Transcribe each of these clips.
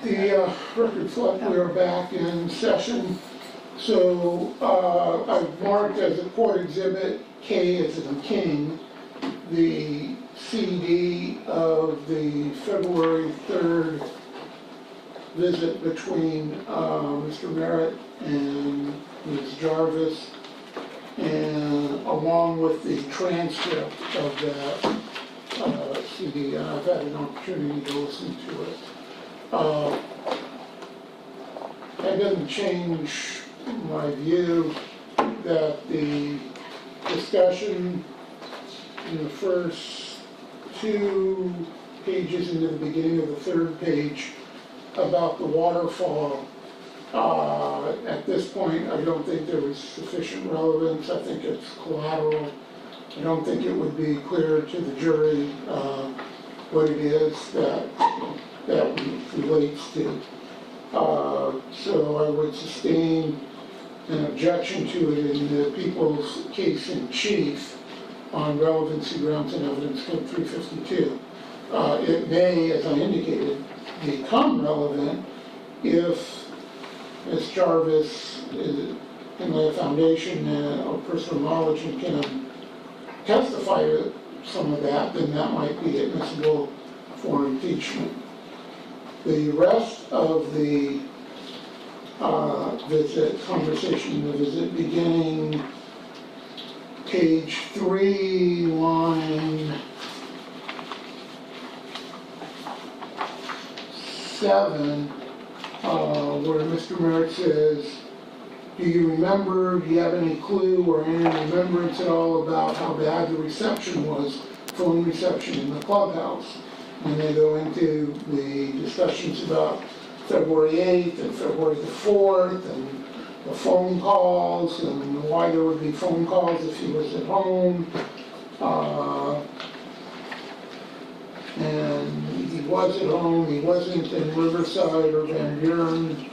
The record reflect we are back in session. So I've marked as a court exhibit K as in King, the CD of the February 3rd visit between Mr. Merritt and Ms. Jarvis, and along with the transcript of that CD. I've had an opportunity to listen to it. That doesn't change my view that the discussion in the first 2 pages into the beginning of the 3rd page about the waterfall, at this point I don't think there was sufficient relevance. I think it's collateral. I don't think it would be clear to the jury what it is that relates to. So I would sustain an objection to it in the people's case in chief on relevancy grounds and evidence code 352. It may, as I indicated, become relevant if Ms. Jarvis can lay a foundation of personal knowledge and can testify to some of that, then that might be admissible for impeachment. The rest of the conversation, the visit, beginning page 3, line 7, where Mr. Merritt says, do you remember, do you have any clue or any remembrance at all about how bad the reception was, phone reception in the clubhouse? And they go into the discussions about February 8th and February the 4th and the phone calls and why there would be phone calls if he was at home. And he was at home, he wasn't in Riverside or Van Buren.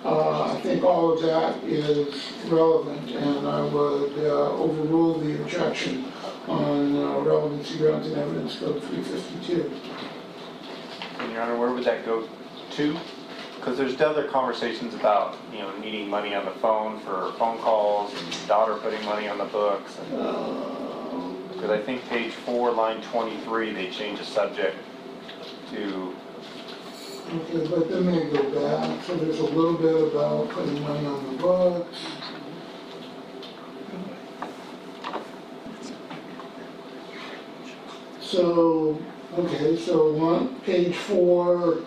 I think all of that is relevant, and I would overrule the objection on relevancy grounds and evidence code 352. And Your Honor, where would that go to? Because there's other conversations about, needing money on the phone for phone calls and daughter putting money on the books. Because I think page 4, line 23, they change the subject to... Okay, but then they go back, so there's a little bit about putting money on the books. So, okay, so on page 4,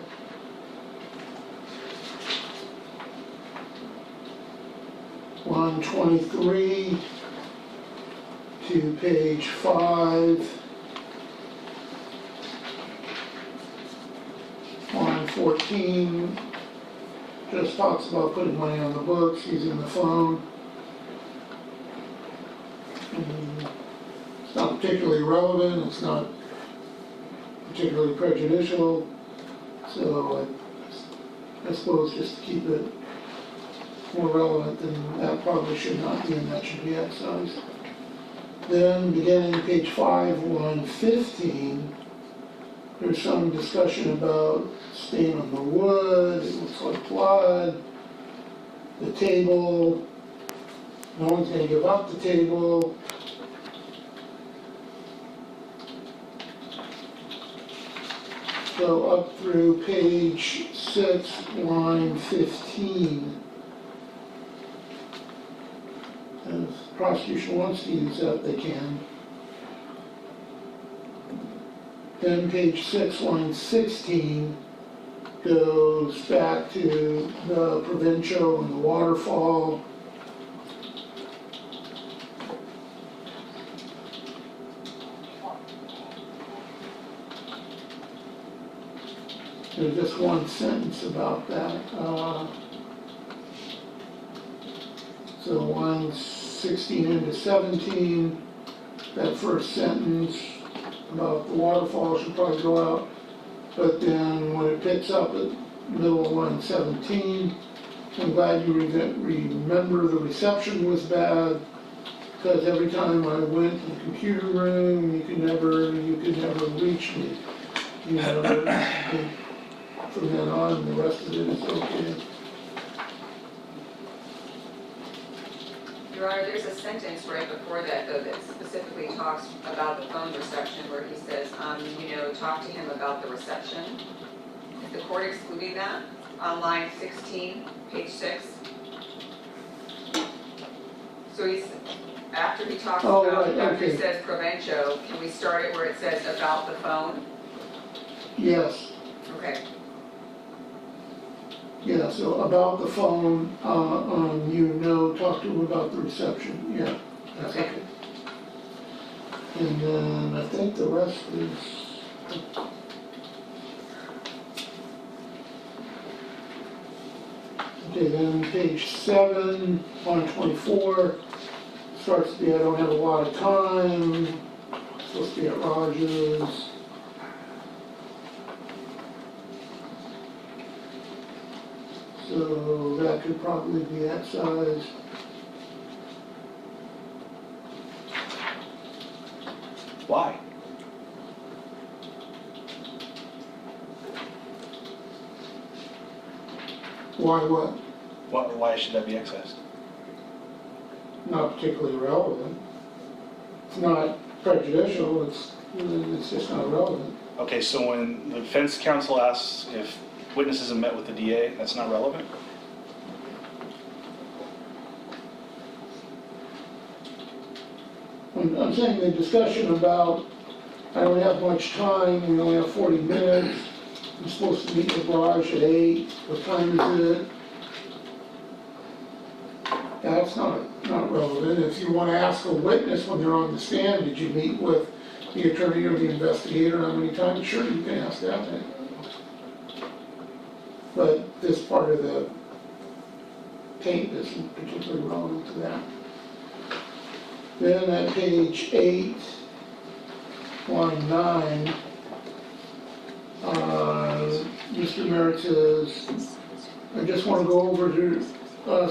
line 23 to page 5, line 14, just talks about putting money on the books, using the phone. It's not particularly relevant, it's not particularly prejudicial, so I suppose just to keep it more relevant than that probably should not be, and that should be excised. Then beginning page 5, line 15, there's some discussion about stain on the wood, it looks like blood, the table, no one's going to give up the table. So up through page 6, line 15. If the prosecution wants to use that, they can. Then page 6, line 16 goes back to the provincial and the waterfall. There's just one sentence about that. So lines 16 into 17, that first sentence about the waterfall should probably go out. But then when it picks up at middle of line 17, I'm glad you remember the reception was bad, because every time I went to the computer room, you could never reach me. You know, from then on, the rest of it is okay. Your Honor, there's a sentence right before that, though, that specifically talks about the phone reception, where he says, talk to him about the reception. Is the court excluding that on line 16, page 6? So he's, after he talks Oh, about, right, after he okay. says provencho, can we start it where it says about the phone? Yes, Okay. yeah, so about the phone, talk to him about the reception, yeah, that's Okay. okay. And then I think the rest is, okay, then page 7, line 24, starts to be, I don't have a lot of time, supposed to be at Rogers. So that could probably be excised. Why? Why what? Why should that be excised? Not particularly relevant. It's not prejudicial, it's just not relevant. Okay, so when the defense counsel asks if witnesses have met with the DA, that's not relevant? I'm saying the discussion about, I don't have much time, we only have 40 minutes, I'm supposed to meet with Raj at 8, what time is it? That's not relevant. If you want to ask a witness when they're on the stand, did you meet with the attorney or the investigator, how many times? Sure, you can ask that thing. But this part of the tape isn't particularly relevant to that. Then at page 8, line 9, Mr. Merritt says, I just want to go over to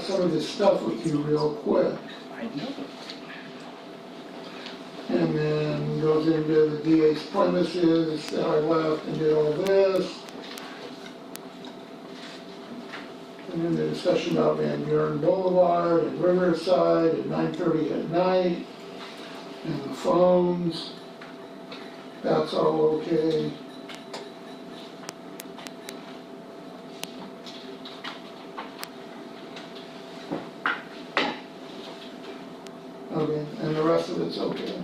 some of this stuff with you real quick. I know. And then goes into the DA's premises, that I left and did all this. And then the discussion about Van Buren Boulevard and Riverside at 9:30 at night. And the phones, that's all okay. Okay, and the rest of it's okay.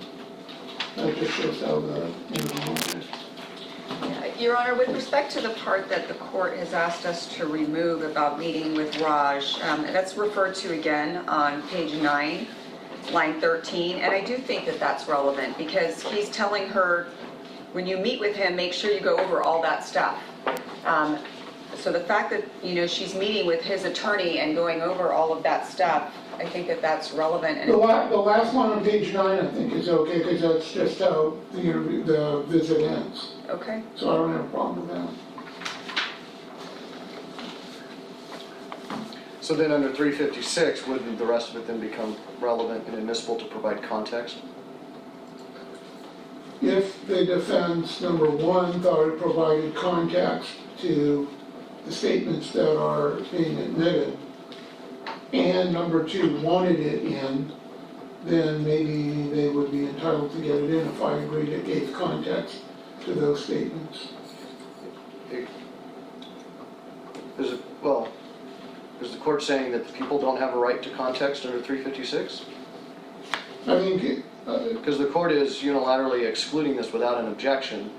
That just shows how the interview is. Your Honor, with respect to the part that the court has asked us to remove about meeting with Raj, that's referred to again on page 9, line 13, and I do think that that's relevant because he's telling her, when you meet with him, make sure you go over all that stuff. So the fact that, she's meeting with his attorney and going over all of that stuff, I think that that's relevant. And The last one on page 9, I think, is okay, because that's just how the visit ends. Okay. So I don't have a problem with that. So then under 356, wouldn't the rest of it then become relevant and admissible to provide context? If the defense, number 1, thought it provided context to the statements that are being admitted, and number 2, wanted it in, then maybe they would be entitled to get it in if I agreed it gave context to those statements. Is the court saying that the people don't have a right to context under 356? I think, Because the court is unilaterally excluding this without an objection,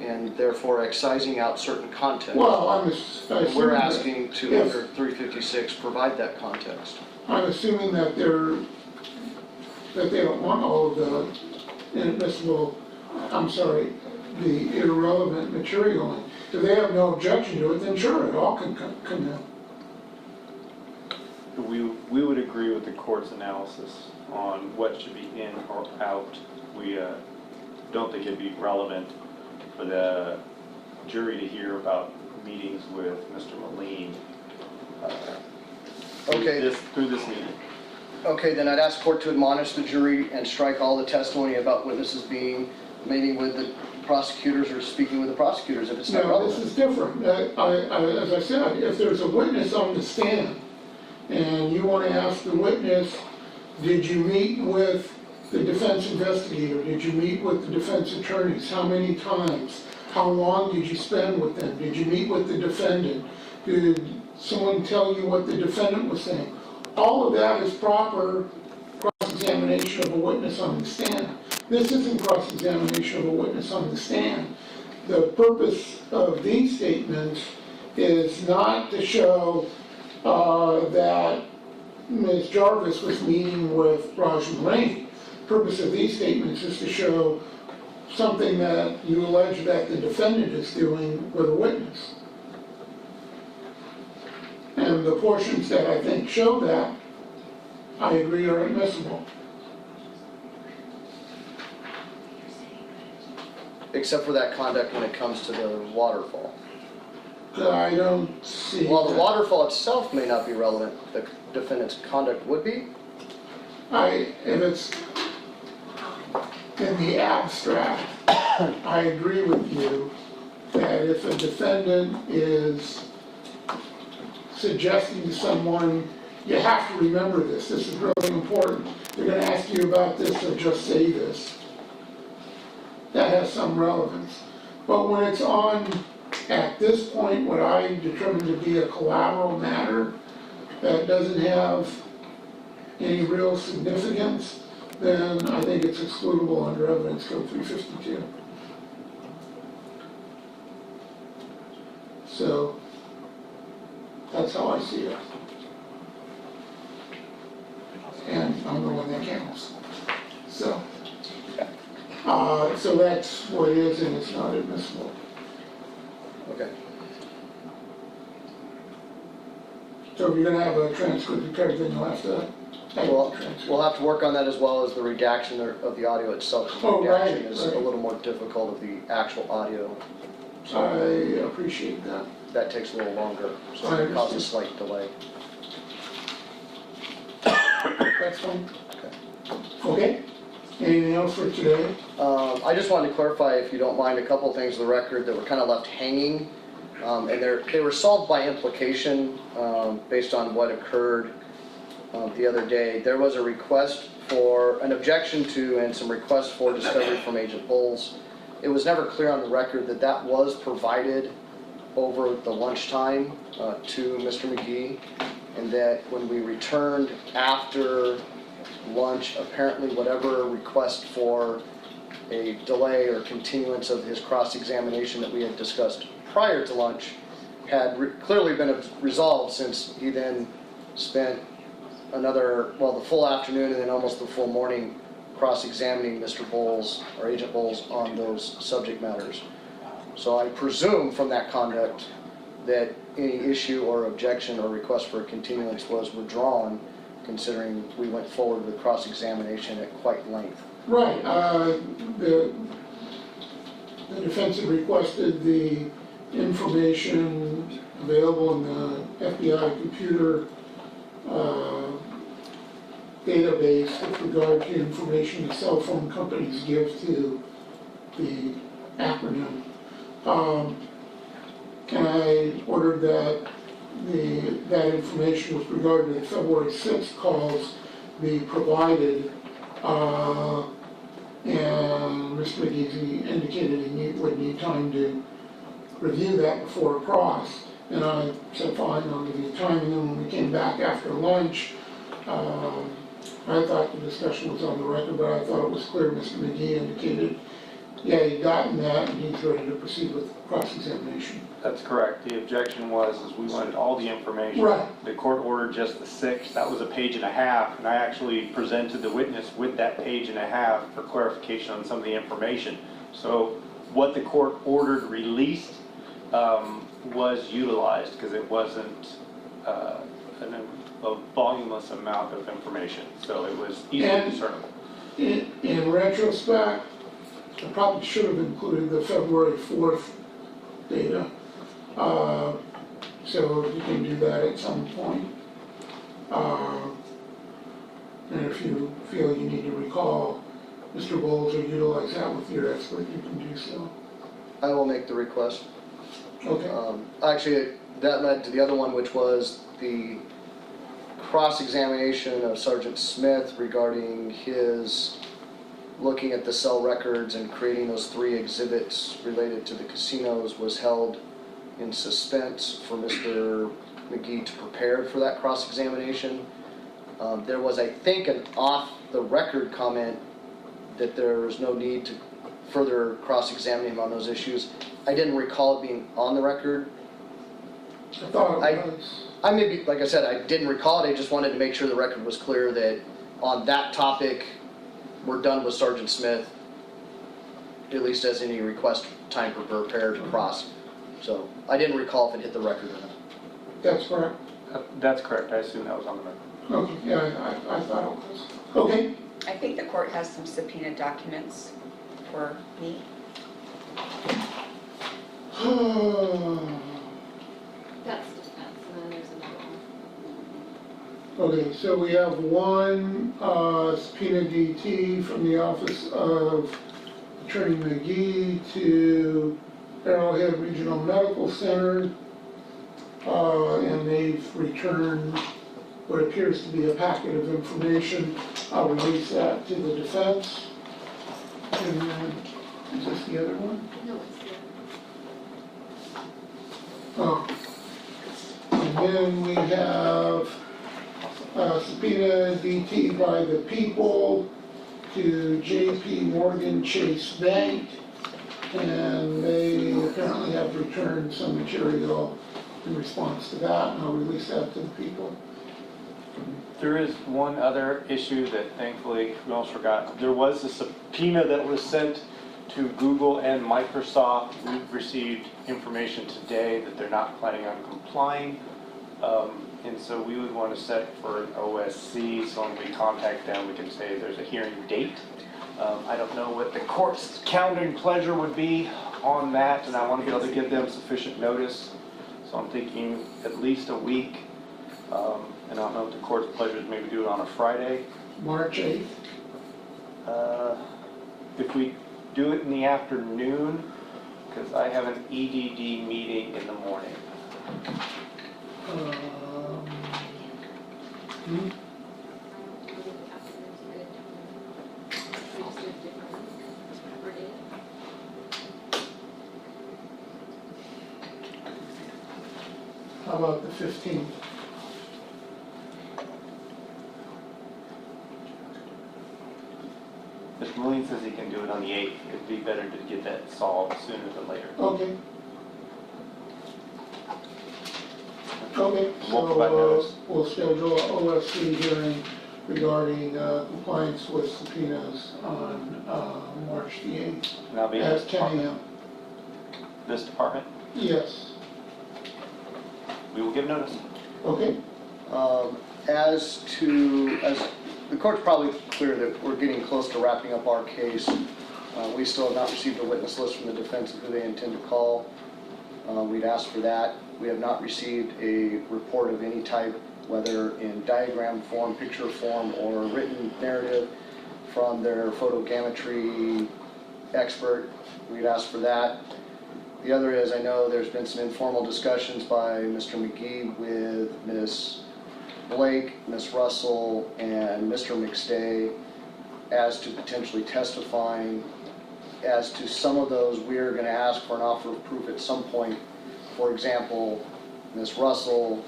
and therefore excising out certain context. well, I assuming We're that- asking to, if- under 356, provide that context. I'm assuming that they don't want all of the inadmissible, the irrelevant material in. If they have no objection to it, then sure, it all can come in. We would agree with the court's analysis on what should be in or out. We don't think it'd be relevant for the jury to hear about meetings with Mr. Moline Okay. through this meeting. Okay, then I'd ask court to admonish the jury and strike all the testimony about witnesses being meeting with the prosecutors or speaking with the prosecutors if it's not No, this relevant. is different. As I said, if there's a witness on the stand and you want to ask the witness, did you meet with the defense investigator? Did you meet with the defense attorneys? How many times? How long did you spend with them? Did you meet with the defendant? Did someone tell you what the defendant was saying? All of that is proper cross-examination of a witness on the stand. This isn't cross-examination of a witness on the stand. The purpose of these statements is not to show that Ms. Jarvis was meeting with Raj and Rainey. The purpose of these statements is to show something that you allege that the defendant is doing with a witness. And the portions that I think show that, I agree are admissible. Except for that conduct when it comes to the waterfall. I don't see. While the that. waterfall itself may not be relevant, the defendant's conduct would be? If it's in the abstract, I agree with you that if a defendant is suggesting to someone, you have to remember this is really important. They're gonna ask you about this, so just say this. That has some relevance. But when it's on, at this point, what I determine to be a collateral matter that doesn't have any real significance, then I think it's excludable under Evidence Code 352. So, that's how I see it. And I'm the one that counts. So that's what it is, and it's not admissible. Okay. So if you're gonna have a transcript of everything, you'll have to have Well, the transcript. we'll have to work on that as well as the redaction of the audio itself. The Oh, right, redaction is right. a little more difficult of the actual audio. I appreciate that. That takes a little longer, so I it causes a understand. slight delay. That's fine. Okay? Anything else for today? I just wanted to clarify, if you don't mind, a couple of things of the record that were kind of left hanging. And they were solved by implication based on what occurred the other day. There was a request for, an objection to, and some requests for discovery from Agent Bowles. It was never clear on the record that that was provided over the lunchtime to Mr. McGee, and that when we returned after lunch, apparently whatever request for a delay or continuance of his cross-examination that we had discussed prior to lunch had clearly been resolved, since he then spent another, well, the full afternoon and then almost the full morning cross-examining Mr. Bowles, or Agent Bowles, on those subject matters. So I presume from that conduct that any issue or objection or request for a continuance was withdrawn, considering we went forward with cross-examination at quite length. Right, the defense had requested the information available in the FBI computer database with regard to information that cell phone companies give to the acronym. And I ordered that that information with regard to the February 6th calls be provided, and Mr. McGee indicated he would need time to review that before a cross. And I said, fine, I'll give you time. And then when we came back after lunch, I thought the discussion was on the record, but I thought it was clear Mr. McGee indicated, yeah, he'd gotten that and he's ready to proceed with cross-examination. That's correct. The objection was, is we wanted all the information. Right. The court ordered just the 6th. That was a page and a half, and I actually presented the witness with that page and a half for clarification on some of the information. So what the court ordered released was utilized, because it wasn't a voluminous amount of information. So it was easily And- discernible. In retrospect, I probably should have included the February 4th data. So you can do that at some point. And if you feel you need to recall Mr. Bowles, or utilize that with your expert, you can do so. I will make the request. Okay, Actually, that led to the other one, which was the cross-examination of Sergeant Smith regarding his looking at the cell records and creating those 3 exhibits related to the casinos was held in suspense for Mr. McGee to prepare for that cross-examination. There was, I think, an off-the-record comment that there was no need to further cross-examine him on those issues. I didn't recall it being on the record. I thought it was. I maybe, like I said, I didn't recall it, I just wanted to make sure the record was clear that on that topic, we're done with Sergeant Smith, at least as any request time for prepare to cross. So I didn't recall if it hit the record or not. That's correct. That's correct, I assume that was on the record. Okay, yeah, I thought it was. Okay. I think the court has some subpoena documents for me. That's defense, and then there's another one. Okay, so we have one subpoena DT from the office of Attorney McGee to Arrowhead Regional Medical Center. And they've returned what appears to be a packet of information. I'll release that to the defense. And then, is this the other one? No, it's the Oh. And then we have subpoena DT by the people to JP Morgan Chase Bank. And they apparently have returned some material in response to that, and I'll release that to the people. There is one other issue that thankfully we almost forgot. There was a subpoena that was sent to Google and Microsoft. We've received information today that they're not planning on complying. And so we would want to set for an OSC, so when we contact them, we can say there's a hearing date. I don't know what the court's calendar and pleasure would be on that, and I want to be able to give them sufficient notice. So I'm thinking at least a week. And I don't know if the court's pleasure is maybe do it on a Friday. March 8th. If we do it in the afternoon, because I have an EDD meeting in the morning. Hmm? How about the 15th? Mr. Moline says he can do it on the 8th. It'd be better to get that solved sooner than later. Okay. Okay, We'll provide so notice. we'll schedule an OSC hearing regarding compliance with subpoenas on March the 8th And I'll be in this at 10 department. a.m. This department, Yes, we will give notice. okay, As the court's probably clear that we're getting close to wrapping up our case. We still have not received a witness list from the defense of who they intend to call. We'd asked for that. We have not received a report of any type, whether in diagram form, picture form, or written narrative from their photogrammetry expert. We'd asked for that. The other is, I know there's been some informal discussions by Mr. McGee with Ms. Blake, Ms. Russell, and Mr. McStay as to potentially testifying. As to some of those, we're going to ask for an offer of proof at some point. For example, Ms. Russell,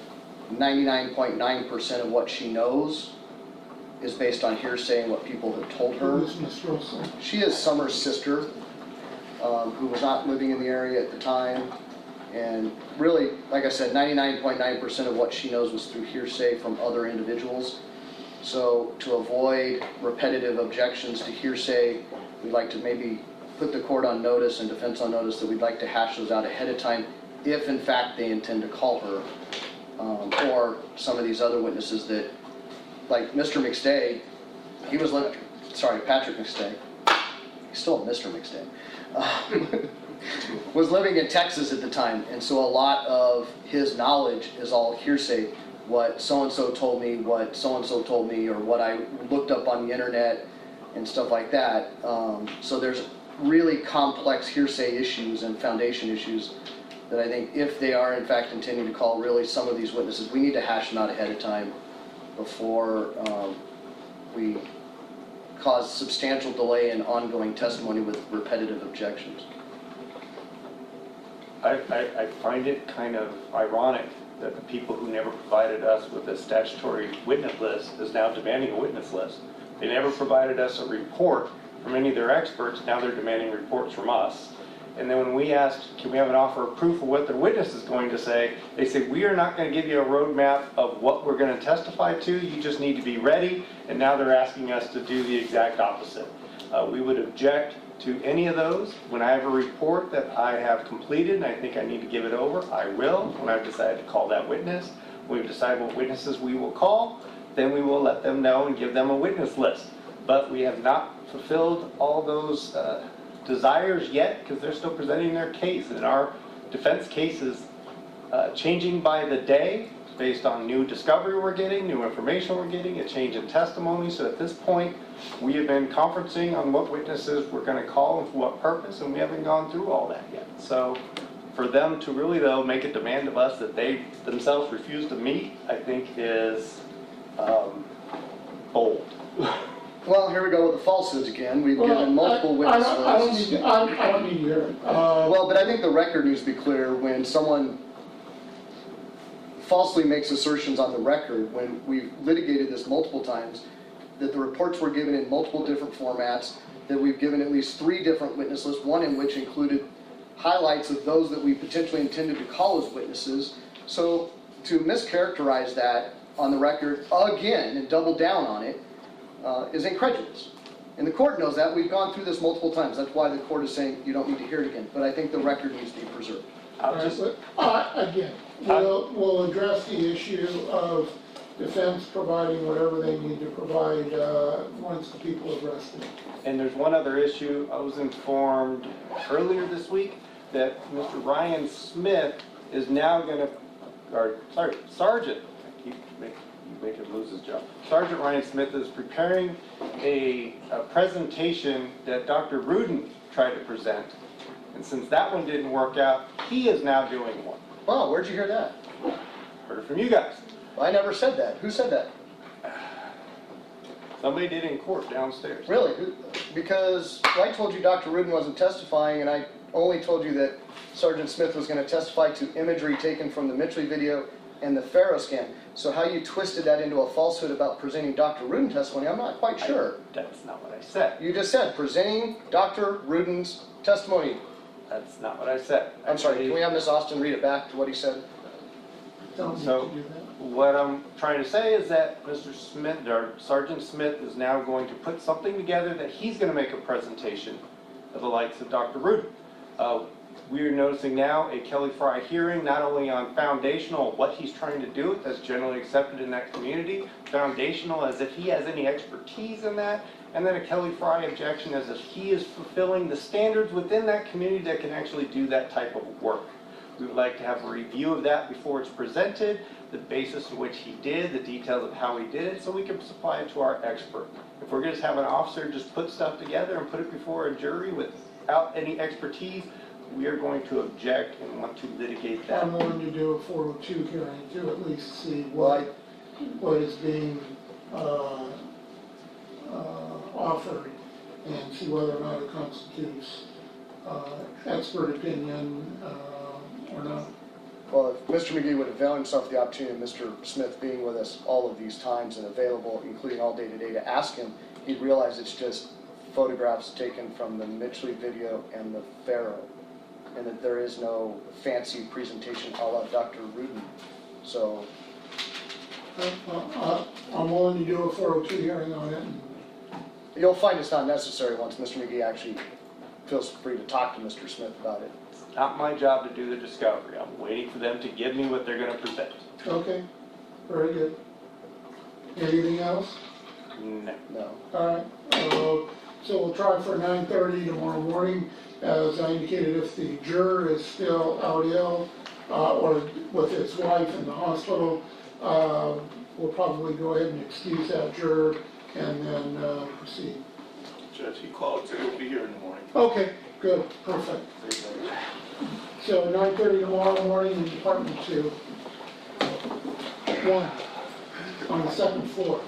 99.9% of what she knows is based on hearsay and what people have told her. who is Ms. Russell? She is Summer's sister, who was not living in the area at the time. And really, like I said, 99.9% of what she knows was through hearsay from other individuals. So to avoid repetitive objections to hearsay, we'd like to maybe put the court on notice and defense on notice that we'd like to hash those out ahead of time if in fact they intend to call her. Or some of these other witnesses that, like Mr. McStay, he was living, sorry, Patrick McStay, he's still Mr. McStay, was living in Texas at the time, and so a lot of his knowledge is all hearsay. What so-and-so told me, what so-and-so told me, or what I looked up on the internet. and stuff like that. So there's really complex hearsay issues and foundation issues that I think if they are in fact intending to call really some of these witnesses, we need to hash them out ahead of time before we cause substantial delay in ongoing testimony with repetitive objections. I find it kind of ironic that the people who never provided us with a statutory witness list is now demanding a witness list. They never provided us a report from any of their experts, now they're demanding reports from us. And then when we asked, can we have an offer of proof of what their witness is going to say, they say, we are not going to give you a roadmap of what we're going to testify to, you just need to be ready, and now they're asking us to do the exact opposite. We would object to any of those. When I have a report that I have completed and I think I need to give it over, I will. When I've decided to call that witness, we've decided what witnesses we will call, then we will let them know and give them a witness list. But we have not fulfilled all those desires yet because they're still presenting their case. And our defense case is changing by the day based on new discovery we're getting, new information we're getting, a change in testimony. So at this point, we have been conferencing on what witnesses we're going to call and for what purpose, and we haven't gone through all that yet. So for them to really, though, make a demand of us that they themselves refuse to meet, I think is bold. Well, here we go with the falsehoods again. We've given multiple witness lists. I don't need to hear it. Well, but I think the record needs to be clear when someone falsely makes assertions on the record, when we've litigated this multiple times, that the reports were given in multiple different formats, that we've given at least 3 different witness lists, one in which included highlights of those that we potentially intended to call as witnesses. So to mischaracterize that on the record again and double down on it is incredulous. And the court knows that. We've gone through this multiple times. That's why the court is saying you don't need to hear it again. But I think the record needs to be preserved. Again, we'll address the issue of defense providing whatever they need to provide once the people are arrested. And there's one other issue. I was informed earlier this week that Mr. Ryan Smith is now going to, Sergeant, you make him lose his job. Sergeant Ryan Smith is preparing a presentation that Dr. Rudin tried to present. And since that one didn't work out, he is now doing one. Wow, where'd you hear that? Heard it from you guys. I never said that. Who said that? Somebody did in court downstairs. Really? Because I told you Dr. Rudin wasn't testifying, and I only told you that Sergeant Smith was going to testify to imagery taken from the Mitchley video and the Faro scan. So how you twisted that into a falsehood about presenting Dr. Rudin testimony, I'm not quite sure. That's not what I said. You just said presenting Dr. Rudin's testimony. That's not what I said. I'm sorry, can we have Ms. Austin read it back to what he said? Don't need So- to do that. What I'm trying to say is that Mr. Smith, or Sergeant Smith, is now going to put something together that he's going to make a presentation of the likes of Dr. Rudin. We're noticing now a Kelly Fry hearing, not only on foundational, what he's trying to do, that's generally accepted in that community, foundational as if he has any expertise in that, and then a Kelly Fry objection as if he is fulfilling the standards within that community that can actually do that type of work. We would like to have a review of that before it's presented, the basis in which he did, the details of how he did it, so we can supply it to our expert. If we're going to have an officer just put stuff together and put it before a jury without any expertise, we are going to object and want to litigate that. I'm willing to do a 402 hearing to at least see Well, what is being offered and see whether or not it constitutes expert opinion or not. Well, if Mr. McGee would avail himself the opportunity of Mr. Smith being with us all of these times and available, including all day-to-day, to ask him, he'd realize it's just photographs taken from the Mitchley video and the Faro, and that there is no fancy presentation a la Dr. Rudin. So, I'm willing to do a 402 hearing on it. you'll find it's not necessary once Mr. McGee actually feels free to talk to Mr. Smith about it. It's not my job to do the discovery. I'm waiting for them to give me what they're going to present. Okay, very good. Anything else? No. No. All right, so we'll try for 9:30 tomorrow morning. As I indicated, if the juror is still out ill or with his wife in the hospital, we'll probably go ahead and excuse that juror and then proceed. Judge, he called, so he'll be here in the morning. Okay, good, perfect. So 9:30 tomorrow morning in Department 2. 1, on the second floor.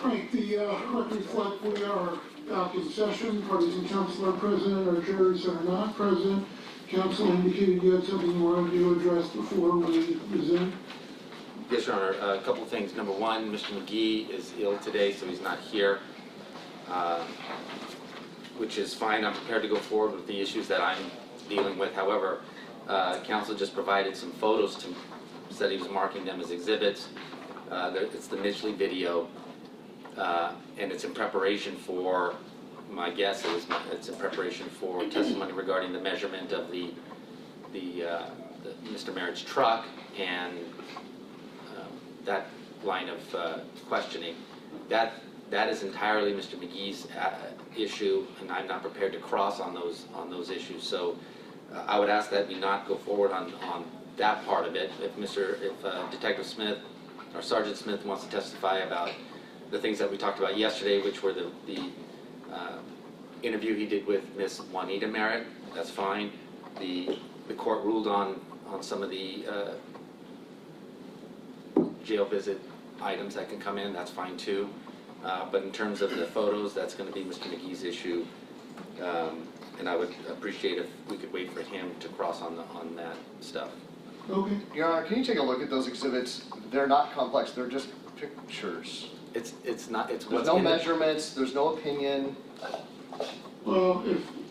Right, the record reflect we are back in session. Parties and counsel are present, our jurors are not present. Counsel indicated you had something you wanted to address before we resume. Yes, Your Honor. A couple of things. Number one, Mr. McGee is ill today, so he's not here, which is fine. I'm prepared to go forward with the issues that I'm dealing with. However, counsel just provided some photos to, said he was marking them as exhibits. It's the Midgley video, and it's in preparation for, my guess is, it's in preparation for testimony regarding the measurement of the Mr. Merritt's truck and that line of questioning. That is entirely Mr. McGee's issue, and I'm not prepared to cross on those issues. So I would ask that we not go forward on that part of it. If Detective Smith or Sergeant Smith wants to testify about the things that we talked about yesterday, which were the interview he did with Miss Juanita Merritt, that's fine. The court ruled on some of the jail visit items that can come in, that's fine too. But in terms of the photos, that's going to be Mr. McGee's issue. And I would appreciate if we could wait for him to cross on that stuff. Okay. Your Honor, can you take a look at those exhibits? They're not complex, they're just pictures. It's not, it's There's what's no in it. measurements, there's no opinion. Well,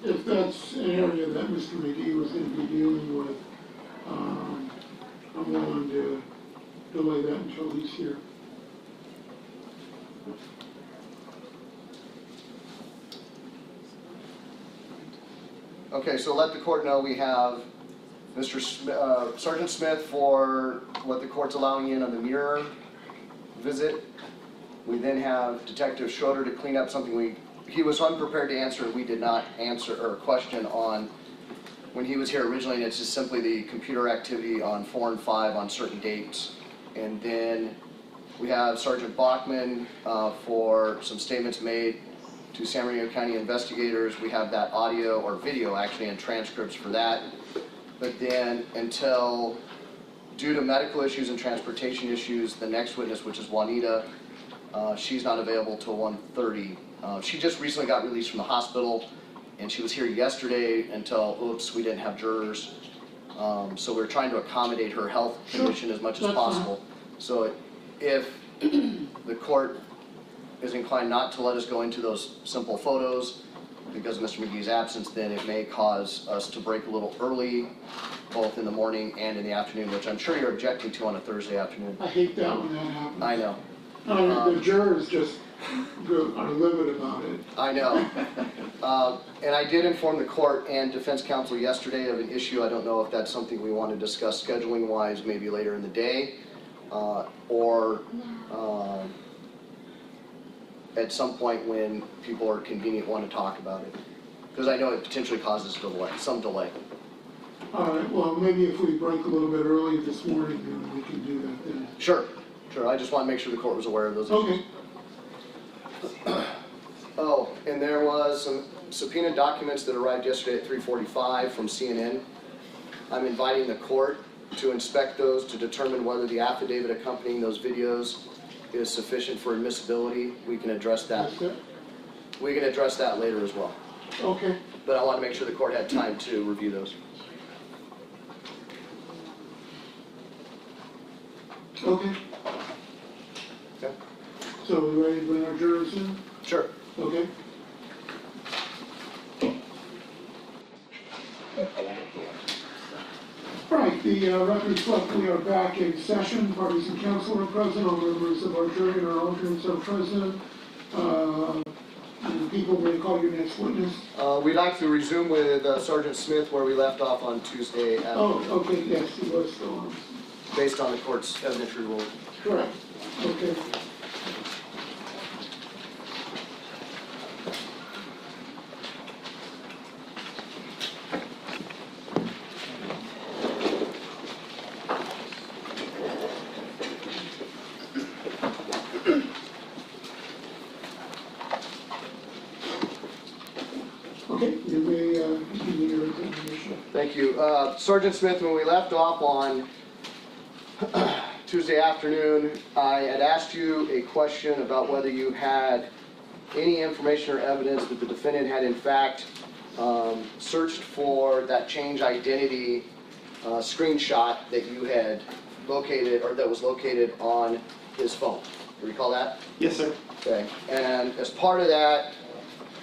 if that's an area that Mr. McGee was going to be dealing with, I'm willing to delay that until he's here. Okay, so let the court know we have Sergeant Smith for what the court's allowing in on the mirror visit. We then have Detective Schroeder to clean up something he was unprepared to answer, we did not answer or question on when he was here originally, and it's just simply the computer activity on 4 and 5 on certain dates. And then we have Sergeant Bachman for some statements made to San Bernardino County investigators. We have that audio or video actually and transcripts for that. But then due to medical issues and transportation issues, the next witness, which is Juanita, she's not available till 1:30. She just recently got released from the hospital, and she was here yesterday until, oops, we didn't have jurors. So we're trying to accommodate her health condition as much as possible. So if the court is inclined not to let us go into those simple photos because of Mr. McGee's absence, then it may cause us to break a little early, both in the morning and in the afternoon, which I'm sure you're objecting to on a Thursday afternoon. I hate that when that happens. I know. The jurors just are livid about it. I know. And I did inform the court and defense counsel yesterday of an issue. I don't know if that's something we want to discuss scheduling wise, maybe later in the day, or at some point when people are convenient want to talk about it. Because I know it potentially causes some delay. All right, well, maybe if we break a little bit early this morning, then we can do that then. Sure. I just want to make sure the court was aware of those issues. Okay. Oh, and there was some subpoena documents that arrived yesterday at 3:45 from CNN. I'm inviting the court to inspect those to determine whether the affidavit accompanying those videos is sufficient for admissibility. We can address that. That's it? We can address that later as well. Okay. But I want to make sure the court had time to review those. Okay. Okay? So we ready to bring our jurors in? Sure. Okay. Right, the record reflects we are back in session. Parties and counsel are present. All members of our jury and our alternates are present. And people, may call your next witness. We'd like to resume with Sergeant Smith where we left off on Tuesday Oh, afternoon, okay, yes, he was still on. based on the court's evidentiary ruling. Correct. Okay. Thank you. Sergeant Smith, when we left off on Tuesday afternoon, I had asked you a question about whether you had any information or evidence that the defendant had in fact searched for that change identity screenshot that you had located, or that was located on his phone. Do you recall that? Yes, sir. Okay. And as part of that,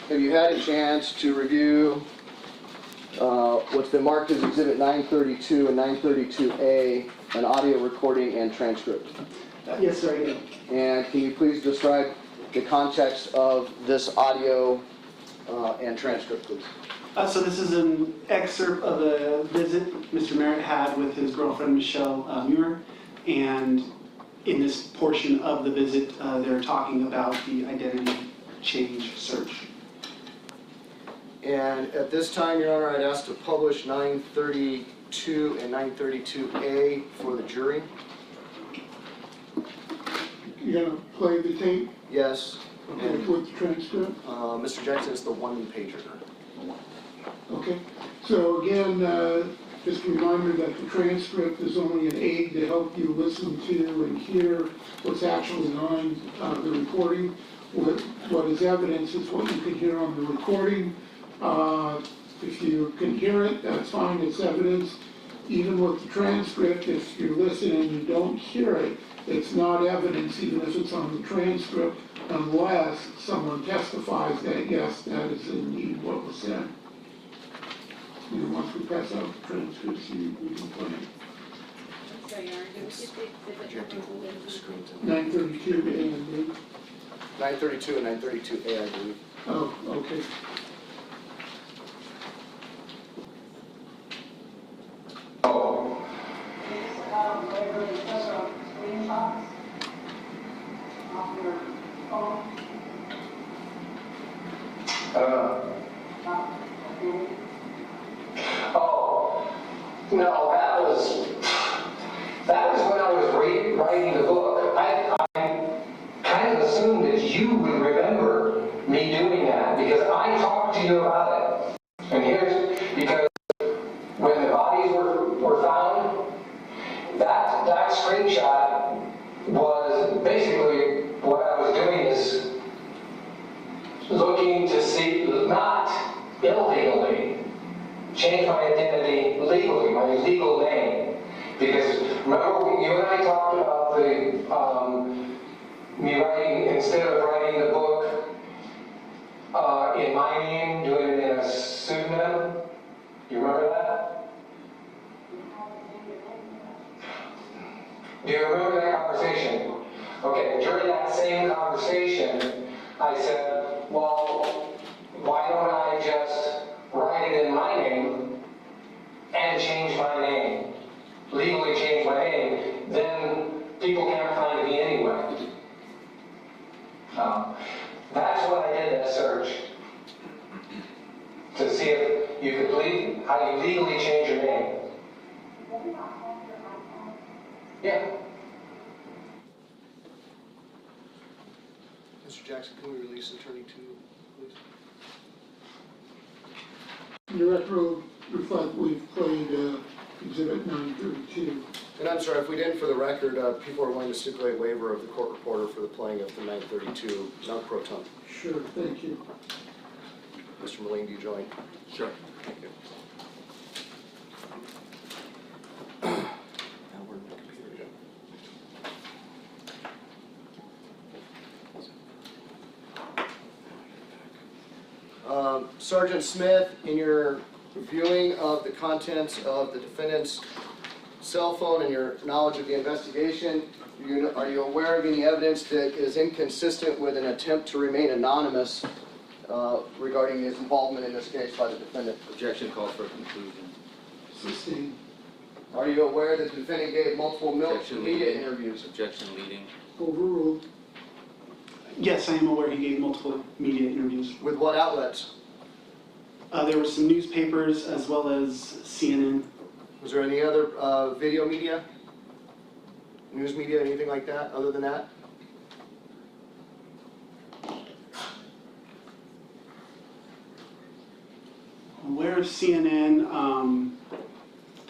have you had a chance to review what's been marked as Exhibit 932 and 932A, an audio recording and transcript? Yes, sir, I did. And can you please describe the context of this audio and transcript, please? So this is an excerpt of a visit Mr. Merritt had with his girlfriend, Michelle Muir. And in this portion of the visit, they're talking about the identity change search. And at this time, Your Honor, I'd ask to publish 932 and 932A for the jury. You're gonna play the tape Yes. And with the transcript? Mr. Jackson is the one-pager. Okay, so again, just a reminder that the transcript is only an aid to help you listen to and hear what's actually on the recording. What is evidence is what you can hear on the recording. If you can hear it, that's fine, it's evidence. Even with the transcript, if you're listening and you don't hear it, it's not evidence, even if it's on the transcript, unless someone testifies that, yes, that is indeed what was said. You know, once we pass out the transcripts, we can play it. So you're Projecting the screen to 932 A and B. 932 and 932A, I believe. Oh, okay. No, that was when I was writing the book. I kind of assumed that you would remember me doing that because I talked to you about it. And here's because when the bodies were found, that screenshot was basically what I was doing is looking to see, not illegally, change my identity legally, my legal name. Because remember, you and I talked about me writing, instead of writing the book in my name, doing it in a pseudonym. You remember that? Do you remember that conversation? Okay, during that same conversation, I said, well, why don't I just write it in my name and change my name, legally change my name, then people can't find me anyway. That's when I did that search, to see if you could how you legally change your name. Yeah. Mr. Jackson, can we release Attorney 2, please? The record will reflect we've played Exhibit 932. And I'm sorry, if we didn't, for the record, people are willing to stipulate waiver of the court reporter for the playing of the 932 non-pro-tongue. Sure, thank you. Mr. Moline, do you join? Sure. Thank you. Now we're in the computer. Sergeant Smith, in your viewing of the contents of the defendant's cell phone and your knowledge of the investigation, are you aware of any evidence that is inconsistent with an attempt to remain anonymous regarding his involvement in this case by the defendant? Objection calls for a conclusion. Sustained. Are you aware that the defendant gave multiple Objection media leading. interviews? Objection leading. Overruled. Yes, I am aware he gave multiple media interviews. With what outlets? There were some newspapers as well as CNN. Was there any other video media? News media, anything like that, other than that? Aware of CNN,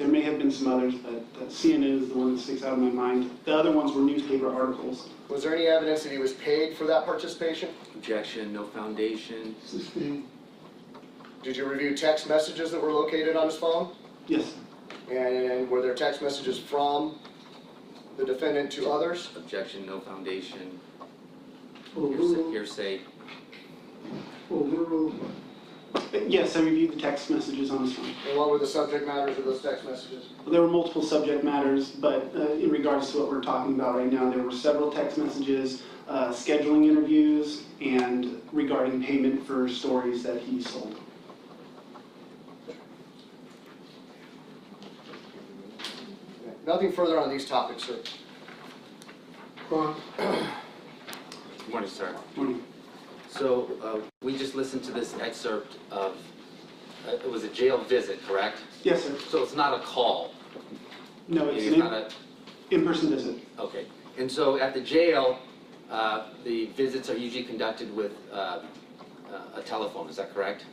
There may have been some others, but CNN is the one that sticks out in my mind. The other ones were newspaper articles. Was there any evidence that he was paid for that participation? Objection, no foundation. Sustained. Did you review text messages that were located on his phone? Yes, And were there text messages from the defendant to others? Objection, no foundation. Overruled. Hearsay. Overruled. yes, I reviewed the text messages on his phone. And what were the subject matters of those text messages? There were multiple subject matters, but in regards to what we're talking about right now, there were several text messages, scheduling interviews, and regarding payment for stories that he sold. Nothing further on these topics, sir. Cross. Good morning, sir. Morning. So we just listened to this excerpt of, it was a jail visit, correct? Yes, sir. So it's not a call? No, it's It's not an a, in-person visit. okay. And so at the jail, the visits are usually conducted with a telephone, is that correct?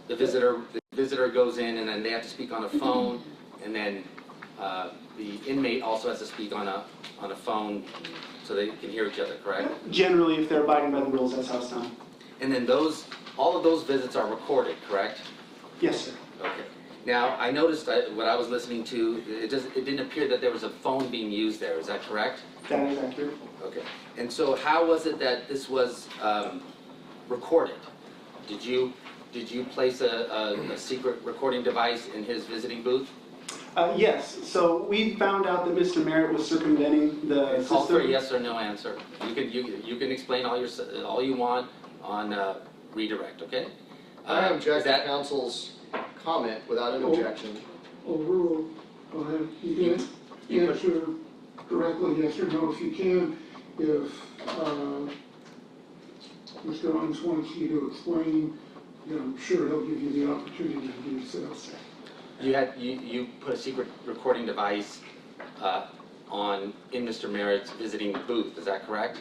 The visitor goes in and then they have to speak on a phone, and then the inmate also has to speak on a phone so they can hear each other, correct? Generally, if they're abiding by the rules, that's how it's done. And then all of those visits are recorded, correct? Yes, sir. Okay. Now, I noticed that when I was listening to, it didn't appear that there was a phone being used there, is that correct? That is accurate. Okay. And so how was it that this was recorded? Did you place a secret recording device in his visiting booth? Yes, so we found out that Mr. Merritt was circumventing the Call for a system. yes or no answer. You can explain all you want on redirect, okay? I Is object to that- council's comment without an objection. Overruled. Go ahead. You can answer directly, yes or no, if you can. If Mr. Owens wants you to explain, I'm sure he'll give you the opportunity to do so. You put a secret recording device in Mr. Merritt's visiting booth, is that correct?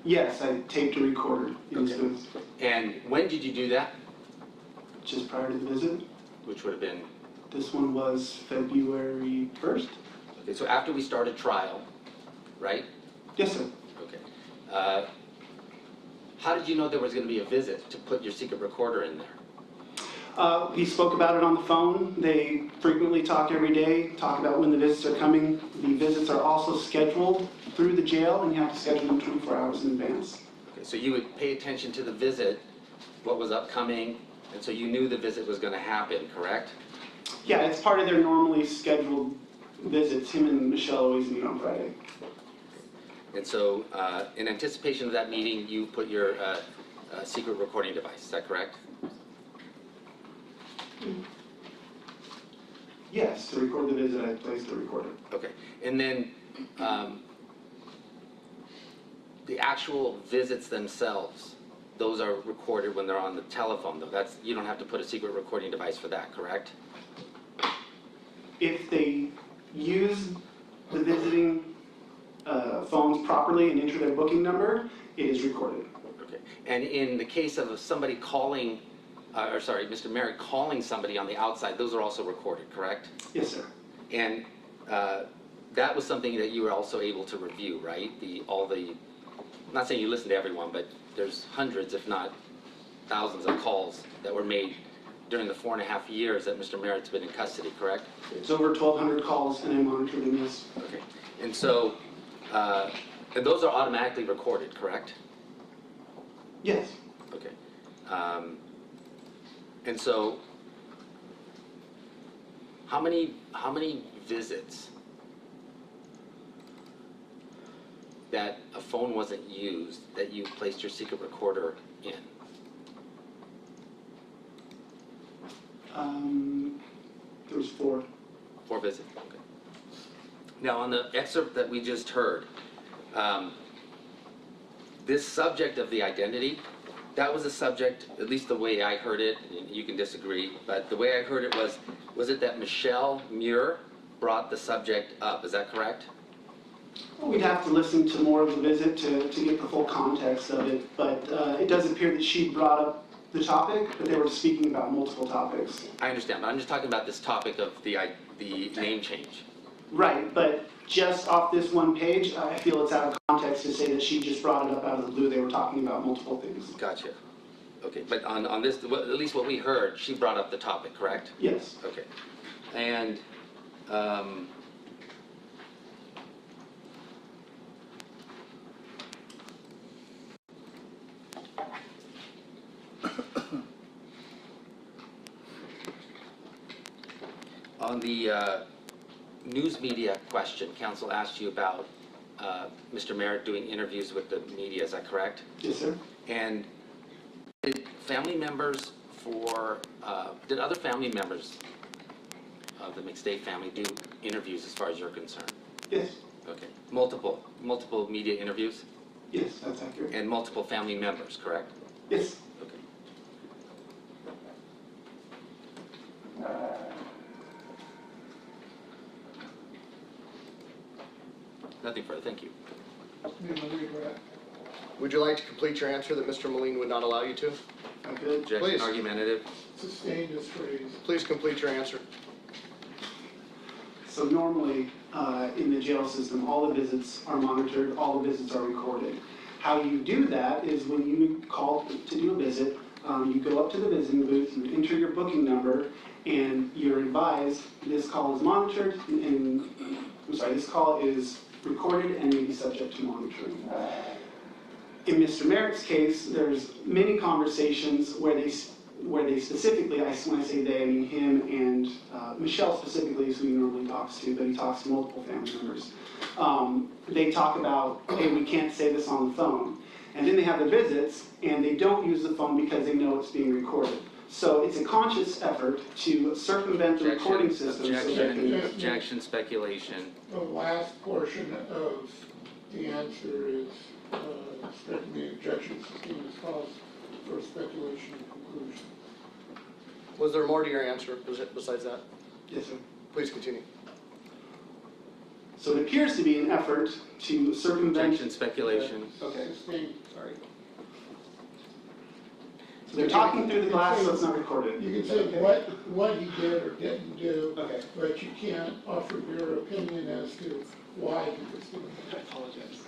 Yes, I taped a recorder in his Okay. booth And when did you do that? just prior to the visit. Which would have been, This one was February 1st? okay, so after we started trial, right? Yes, sir. Okay. How did you know there was going to be a visit to put your secret recorder in there? We spoke about it on the phone. They frequently talk every day, talk about when the visits are coming. The visits are also scheduled through the jail, and you have to schedule them 24 hours in advance. Okay, so you would pay attention to the visit, what was upcoming, and so you knew the visit was going to happen, correct? Yeah, it's part of their normally scheduled visits. Him and Michelle always meet on Friday. And so, in anticipation of that meeting, you put your secret recording device, is that correct? Yes, to record the visit, I placed the recorder. Okay, and then the actual visits themselves, those are recorded when they're on the telephone, though. You don't have to put a secret recording device for that, correct? If they use the visiting phones properly and enter their booking number, it is recorded. Okay, and in the case of somebody calling, Mr. Merritt calling somebody on the outside, those are also recorded, correct? Yes, sir. And that was something that you were also able to review, right? I'm not saying you listened to everyone, but there's hundreds, if not thousands of calls that were made during the 4.5 years that Mr. Merritt's been in custody, correct? It's over 1,200 calls, and I monitored them, yes. Okay. And so, and those are automatically recorded, correct? Yes. Okay. And so, how many visits that a phone wasn't used that you placed your secret recorder in? There was 4. 4 visits, okay. Now, on the excerpt that we just heard, this subject of the identity, that was a subject, at least the way I heard it, and you can disagree, but the way I heard it was it that Michelle Muir brought the subject up, is that correct? We'd have to listen to more of the visit to get the full context of it, but it does appear that she brought up the topic, but they were speaking about multiple topics. I understand, but I'm just talking about this topic of the the name change. Right, but just off this one page, I feel it's out of context to say that she just brought it up out of the blue. They were talking about multiple things. Gotcha. Okay, but on this, at least what we heard, she brought up the topic, correct? Yes. Okay. And, on the news media question, counsel asked you about Mr. Merritt doing interviews with the media, is that correct? Yes, sir. And did family members did other family members of the McStay family do interviews as far as you're concerned? Yes. Okay. Multiple media interviews? Yes, that's accurate. And multiple family members, correct? Yes. Okay. Nothing further, thank you. Would you like to complete your answer that Mr. Moline would not allow you to? I could. Objection, Please. argumentative. Sustain this phrase. Please complete your answer. So normally, in the jail system, all the visits are monitored, all the visits are recorded. How you do that is when you call to do a visit, you go up to the visiting booth, you enter your booking number, and you're advised this call is monitored, this call is recorded and may be subject to monitoring. In Mr. Merritt's case, there's many conversations where they specifically, when I say they, I mean him and Michelle specifically is who he normally talks to, but he talks to multiple family members. They talk about, hey, we can't say this on the phone. And then they have the visits, and they don't use the phone because they know it's being recorded. So it's a conscious effort to circumvent the recording system. So they can- Objection, speculation. The last portion of the answer is striking the objection sustained as cause for speculation and conclusion. Was there more to your answer besides that? Yes, sir. Please continue. So it appears to be an effort to circumvent. Objection, speculation. Okay. Sustained, sorry. So they're talking through the glass, so it's not recorded. You can say Okay. what he did or didn't do, Okay. but you can't offer your opinion as to why he was doing I it. apologize.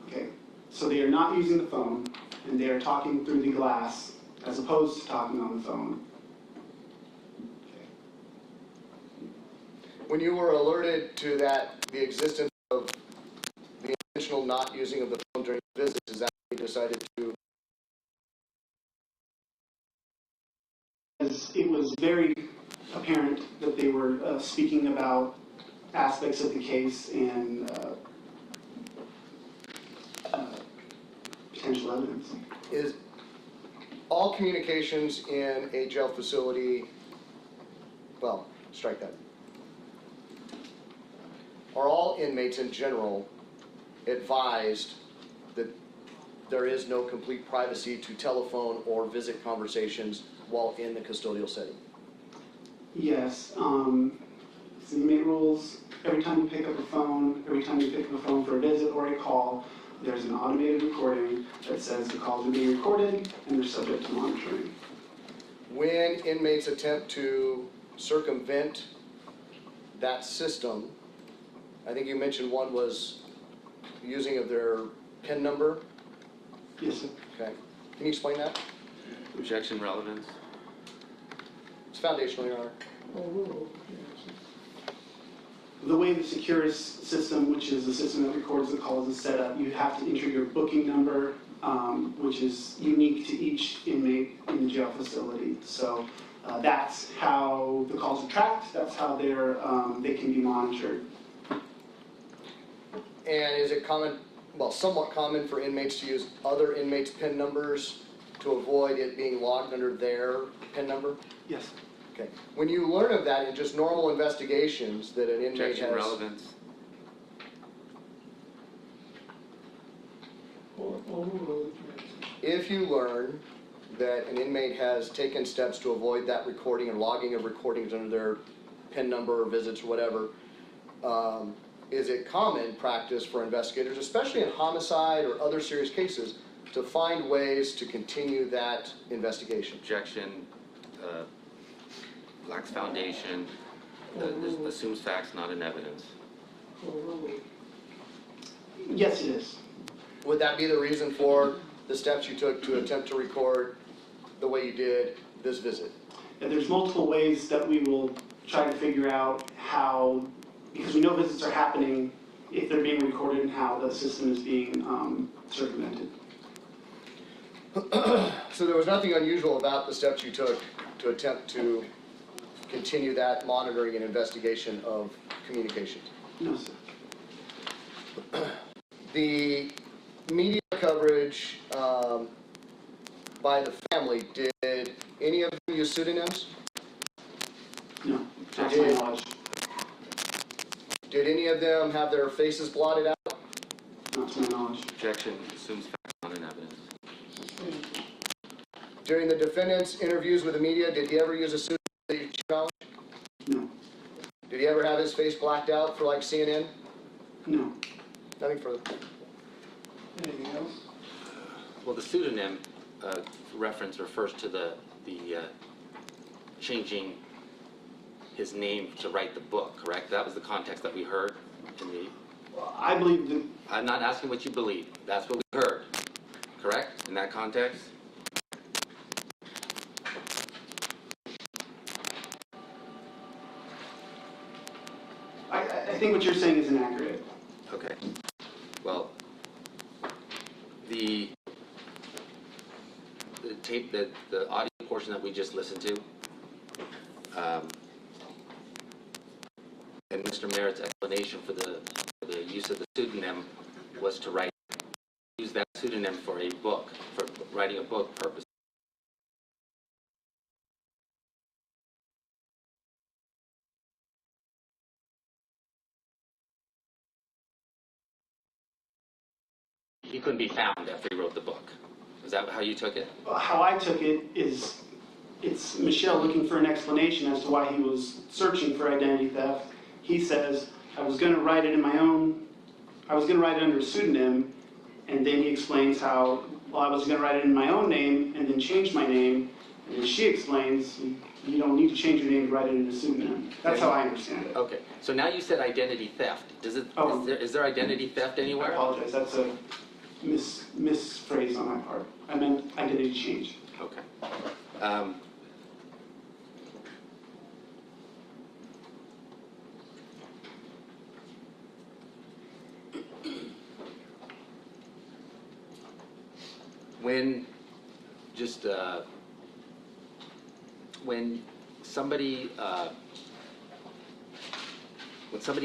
Okay, so they are not using the phone, and they are talking through the glass, as opposed to talking on the phone. When you were alerted to the existence of the intentional not using of the phone during the visit, is that when you decided to? As it was very apparent that they were speaking about aspects of the case and potential evidence. Is all communications in a jail facility, well, strike that. Are all inmates in general advised that there is no complete privacy to telephone or visit conversations while in the custodial setting? Yes, it's the inmate rules. Every time you pick up a phone, for a visit or a call, there's an automated recording that says the calls are being recorded and they're subject to monitoring. When inmates attempt to circumvent that system, I think you mentioned one was using of their PIN number. Yes, sir. Okay. Can you explain that? Objection, relevance. It's foundational, Your Honor. Overruled, The way the Securus system, which is the system that records the calls, is set up, you have to enter your booking number, which is unique to each inmate in the jail facility. So that's how the calls are tracked. That's how they can be monitored. And is it common, well, somewhat common for inmates to use other inmates' PIN numbers to avoid it being logged under their PIN number? Yes. Okay. When you learn of that in just normal investigations that an inmate Objection, has, relevance. overruled. if you learn that an inmate has taken steps to avoid that recording and logging of recordings under their PIN number or visits or whatever, is it common practice for investigators, especially in homicide or other serious cases, to find ways to continue that investigation? Objection, lacks foundation. assumes facts not in evidence. Yes, it is. Would that be the reason for the steps you took to attempt to record the way you did this visit? And there's multiple ways that we will try to figure out how, because we know visits are happening, if they're being recorded and how the system is being circumvented. So there was nothing unusual about the steps you took to attempt to continue that monitoring and investigation of communications? No, sir. The media coverage by the family, did any of them use pseudonyms? No, not to my knowledge. Did any of them have their faces blotted out? Not to my knowledge. Objection, assumes facts not in evidence. During the defendant's interviews with the media, did he ever use a pseudonym that you knowledge? No. Did he ever have his face blacked out for like CNN? No. Nothing further. Anything else? Well, the pseudonym reference refers to the changing his name to write the book, correct? That was the context that we heard in the... I believe that... I'm not asking what you believe. That's what we heard, correct? In that context? I think what you're saying is inaccurate. Okay. Well, the tape, the audio portion that we just listened to, and Mr. Merritt's explanation for the use of the pseudonym was to use that pseudonym for a book, for writing a book purpose. He couldn't be found after he wrote the book. Is that how you took it? How I took it is, it's Michelle looking for an explanation as to why he was searching for identity theft. He says, I was going to write it under a pseudonym, and then he explains how, well, I was going to write it in my own name and then change my name, and then she explains, you don't need to change your name to write it in a pseudonym. That's how I understand it. Okay, so now you said identity theft. Is there identity theft I anywhere? apologize, that's a misphrase on my part. I meant identity change. Okay. When somebody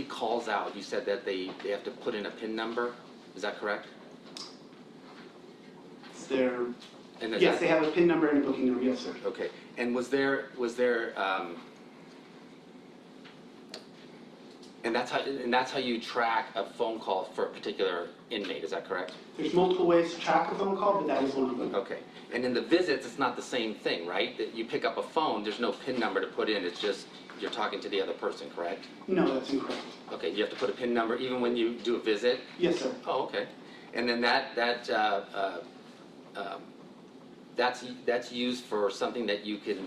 calls out, you said that they have to put in a PIN number. Is that correct? Yes, they have a PIN number and a booking number, yes, sir. Okay, and was there, and that's how you track a phone call for a particular inmate, is that correct? There's multiple ways to track a phone call, but that is one of them. Okay, and in the visits, it's not the same thing, right? That you pick up a phone, there's no PIN number to put in, it's just you're talking to the other person, correct? No, that's incorrect. Okay, you have to put a PIN number even when you do a visit? Yes, sir. Oh, okay. And then that's used for something that you can,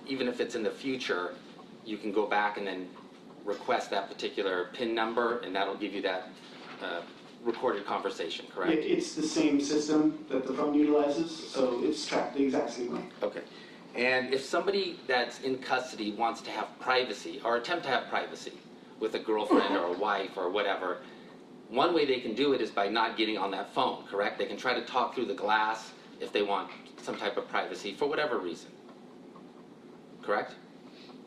even if it's in the future, you can go back and then request that particular PIN number, and that'll give you that recorded conversation, correct? It's the same system that the phone utilizes, so it's tracked the exact same way. Okay. And if somebody that's in custody wants to have privacy, or attempt to have privacy with a girlfriend or a wife or whatever, one way they can do it is by not getting on that phone, correct? They can try to talk through the glass if they want some type of privacy for whatever reason, correct?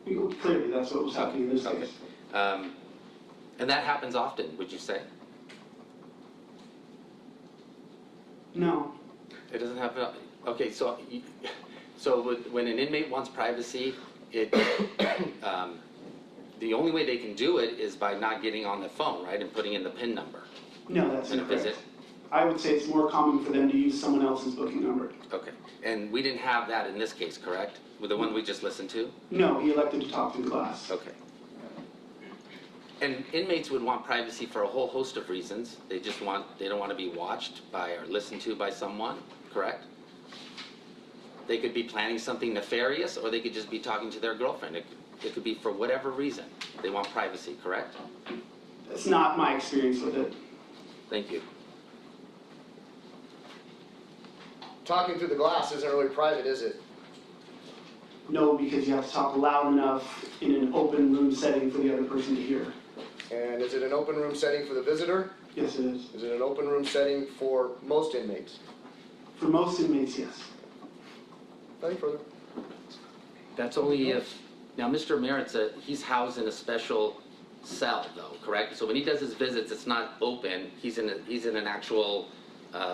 Clearly, that's what was happening in this case. And that happens often, would you say? No. It doesn't happen, okay, so when an inmate wants privacy, the only way they can do it is by not getting on the phone, right, and putting in the PIN number. No, that's In a incorrect. visit? I would say it's more common for them to use someone else's booking number. Okay, and we didn't have that in this case, correct? With the one we just listened to? No, he elected to talk to the class. Okay. And inmates would want privacy for a whole host of reasons. They don't want to be watched by or listened to by someone, correct? They could be planning something nefarious, or they could just be talking to their girlfriend. It could be for whatever reason. They want privacy, correct? That's not my experience with it. Thank you. Talking through the glass isn't really private, is it? No, because you have to talk loud enough in an open room setting for the other person to hear. And is it an open room setting for the visitor? Yes, it is. Is it an open room setting for most inmates? For most inmates, yes. Nothing further. That's only if, now Mr. Merritt's he's housed in a special cell though, correct? So when he does his visits, it's not open, he's in an actual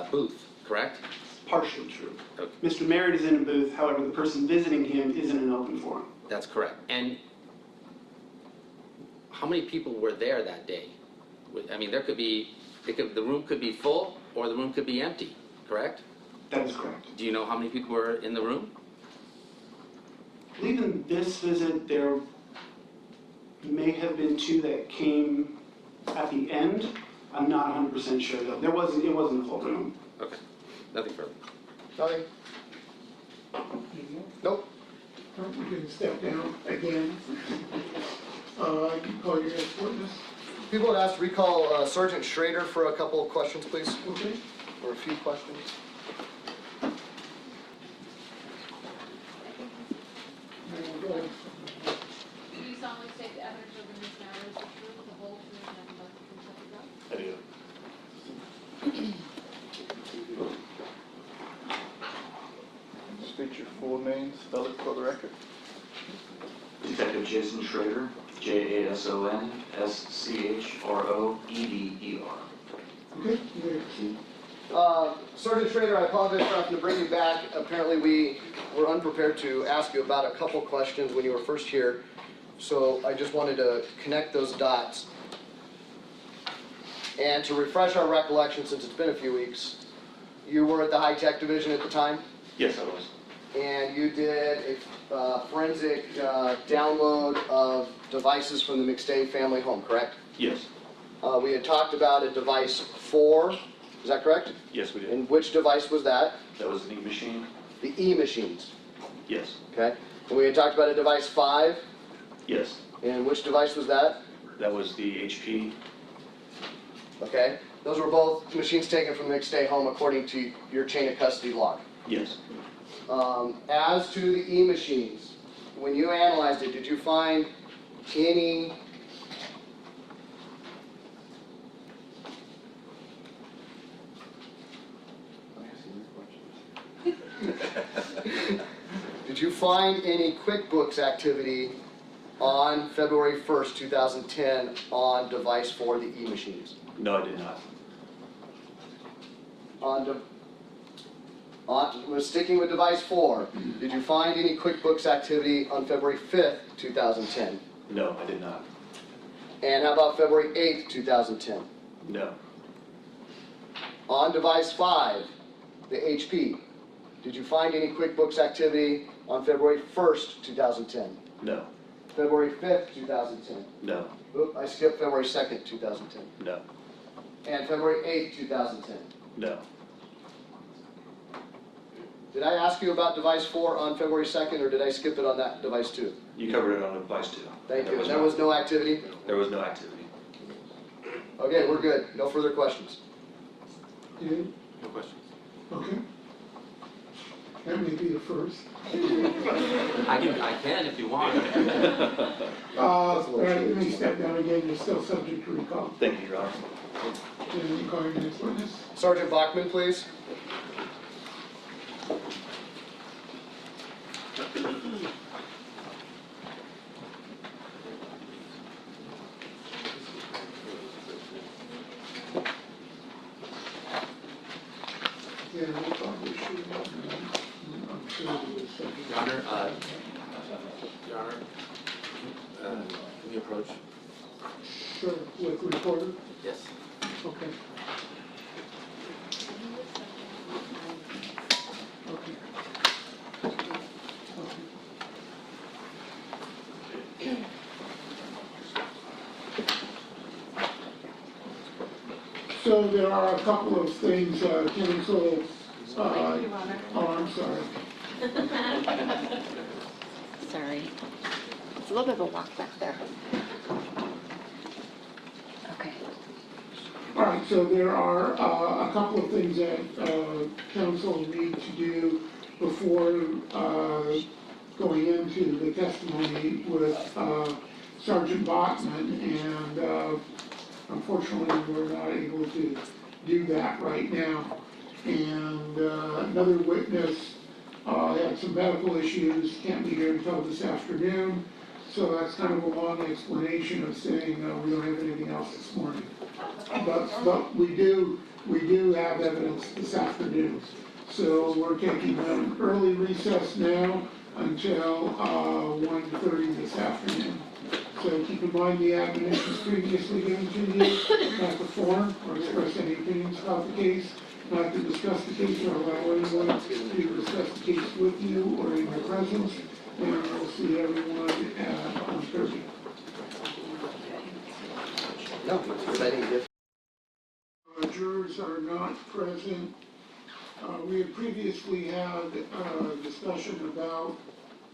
booth, correct? Partially true. Okay. Mr. Merritt is in a booth, however, the person visiting him is in an open forum. That's correct. And how many people were there that day? I mean, the room could be full or the room could be empty, correct? That is correct. Do you know how many people were in the room? I believe in this visit, there may have been 2 that came at the end. I'm not 100% sure though. It wasn't a full room. Okay, nothing further. Nothing? Nope. You can step down again. You can call your next witness. People would ask to recall Sergeant Schrader for a couple of questions, please, Okay. or a few questions. And we'll go. Do you solemnly state the evidence of this matter is the truth, the whole truth, and nothing but the truth, so help you God? State your full name, spell it for the record. Detective Jason Schrader, Jasonschroeder. Okay, you may proceed. Sergeant Schrader, I apologize for having to bring you back. Apparently we were unprepared to ask you about a couple questions when you were first here. So I just wanted to connect those dots. And to refresh our recollection, since it's been a few weeks, you were at the high-tech division at the time, Yes, I was. and you did a forensic download of devices from the McStay family home, correct? Yes. We had talked about a device 4, is that correct? Yes, we did. And which device was that? That was an e-machine? The E-machines, Yes. okay? And we had talked about a device 5, Yes. and which device was that? That was the HP? Okay? Those were both machines taken from the McStay home according to your chain of custody log. Yes. As to the E-machines, when you analyzed it, did you find any did you find any QuickBooks activity on February 1st, 2010 on device 4, the E-machines? No, I did not. We're sticking with device 4. Did you find any QuickBooks activity on February 5th, 2010? No, I did not. And how about February 8th, 2010? No. On device 5, the HP, did you find any QuickBooks activity on February 1st, 2010? No. February 5th, 2010? No. Oop, I skipped February 2nd, 2010. No. And February 8th, 2010? No. Did I ask you about device 4 on February 2nd, or did I skip it on that device 2? You covered it on device 2. Thank you. And there was no activity? There was no activity. Okay, we're good. No further questions. You? No questions. Okay. That may be the first. I can if you want. All right, let me step down again, you're still subject to recall. Thank you, Your Honor. And you call your next witness. Sergeant Bachman, please. Yeah, we probably should. I'm sure it was subject. Your Honor, can we approach? Sure, with recorder? Yes. Okay. Okay. So there are a couple of things, counsel, oh, I'm sorry. Sorry. a little bit of a walk back there. Okay. All right, so there are a couple of things that council need to do before going into the testimony with Sergeant Bachman, and unfortunately, we're not able to do that right now. And another witness had some medical issues, can't be here until this afternoon, so that's kind of a long explanation of saying we don't have anything else this morning. But we do have evidence this afternoon. So we're taking an early recess now until 1:30 this afternoon. So keep in mind the admonitions previously given to you, not to form or express any opinions about the case, not to discuss the case or allow anyone to discuss the case with you or in your presence. And we'll see everyone at 1:30. No, exciting gift. Jurors are not present. We had previously had a discussion about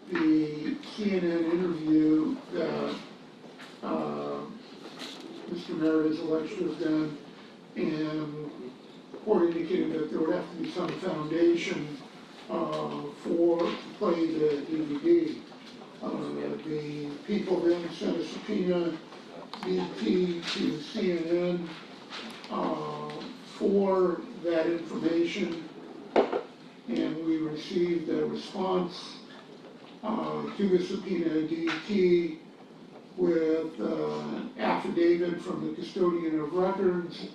the CNN interview that Mr. Merritt is alleged to have done, and the court indicated that there would have to be some foundation to play the DVD. The people then sent a subpoena DT to CNN for that information, and we received a response to the subpoena DT with an affidavit from the custodian of records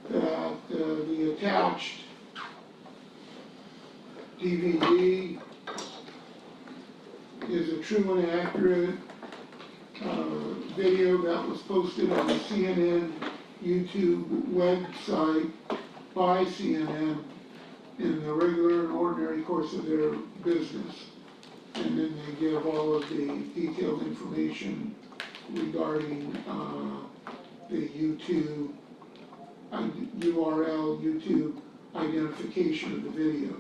that the attached DVD is a true and accurate video that was posted on the CNN YouTube website by CNN in the regular and ordinary course of their business. And then they give all of the detailed information regarding the YouTube URL, YouTube identification of the video.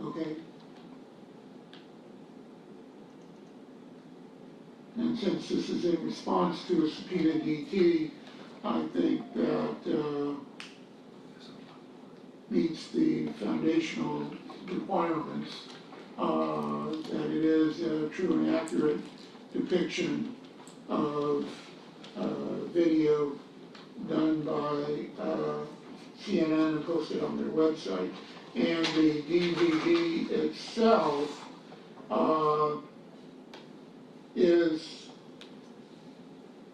Okay? And since this is in response to a subpoena DT, I think that meets the foundational requirements, that it is a true and accurate depiction of video done by CNN and posted on their website. And the DVD itself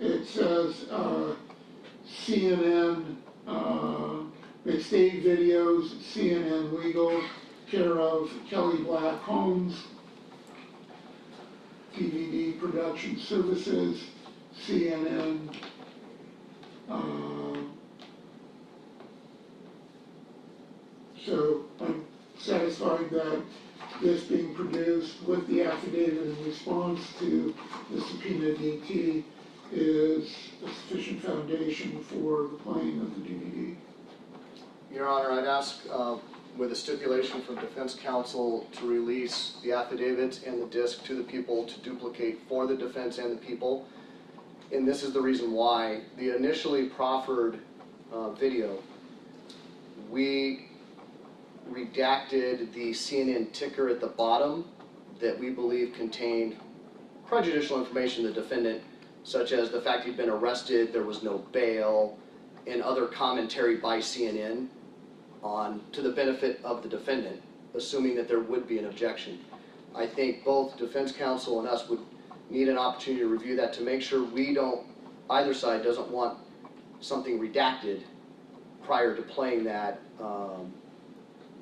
it says CNN McStay Videos, CNN Legal, care of Kelly Black Homes, DVD Production Services, CNN, so I'm satisfied that this being produced with the affidavit in response to the subpoena DT is a sufficient foundation for the playing of the DVD. Your Honor, I'd ask with a stipulation from defense counsel to release the affidavits and the disc to the people to duplicate for the defense and the people. And this is the reason why. The initially proffered video, we redacted the CNN ticker at the bottom that we believe contained prejudicial information to the defendant, such as the fact he'd been arrested, there was no bail, and other commentary by CNN on to the benefit of the defendant, assuming that there would be an objection. I think both defense counsel and us would need an opportunity to review that to make sure we don't, either side doesn't want something redacted prior to playing that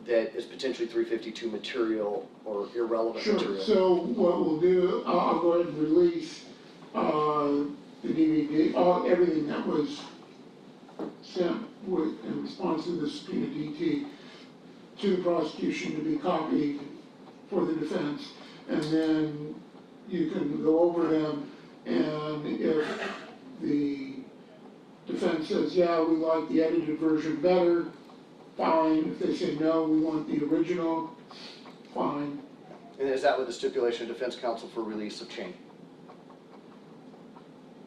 that is potentially 352 material or irrelevant material. Sure, so what we'll do, I'll go ahead and release the DVD, everything that was sent in response to the subpoena DT to the prosecution to be copied for the defense, and then you can go over them, and if the defense says, yeah, we like the edited version better, fine. If they say no, we want the original, fine. And is that with the stipulation of defense counsel for release of Cheney?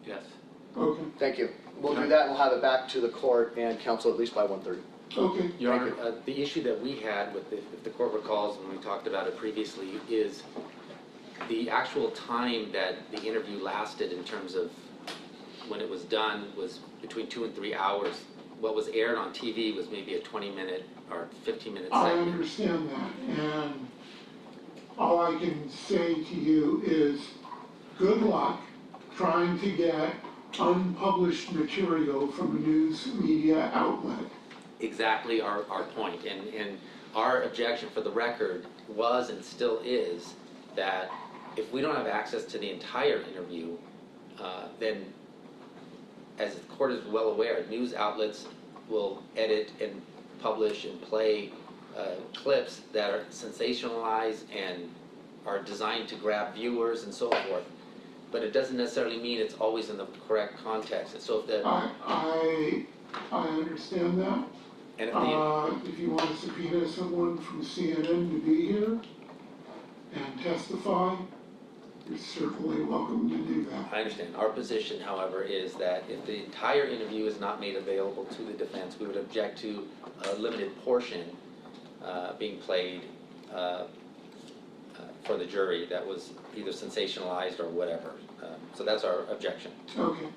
Yes. Okay, Thank you. We'll do that and we'll have it back to the court and counsel at least by 1:30. okay. Your Honor, the issue that we had with, if the court recalls when we talked about it previously, is the actual time that the interview lasted in terms of when it was done was between 2 and 3 hours. What was aired on TV was maybe a 20-minute or 15-minute I segment. understand that, and all I can say to you is, good luck trying to get unpublished material from a news media outlet. Exactly our point. And our objection for the record was and still is that if we don't have access to the entire interview, then, as the court is well aware, news outlets will edit and publish and play clips that are sensationalized and are designed to grab viewers and so forth. But it doesn't necessarily mean it's always in the correct context. And so if the... I understand that. And if If you want to subpoena someone from CNN to be here and testify, you're certainly welcome to do that. I understand. Our position, however, is that if the entire interview is not made available to the defense, we would object to a limited portion being played for the jury that was either sensationalized or whatever. So that's our objection. Okay.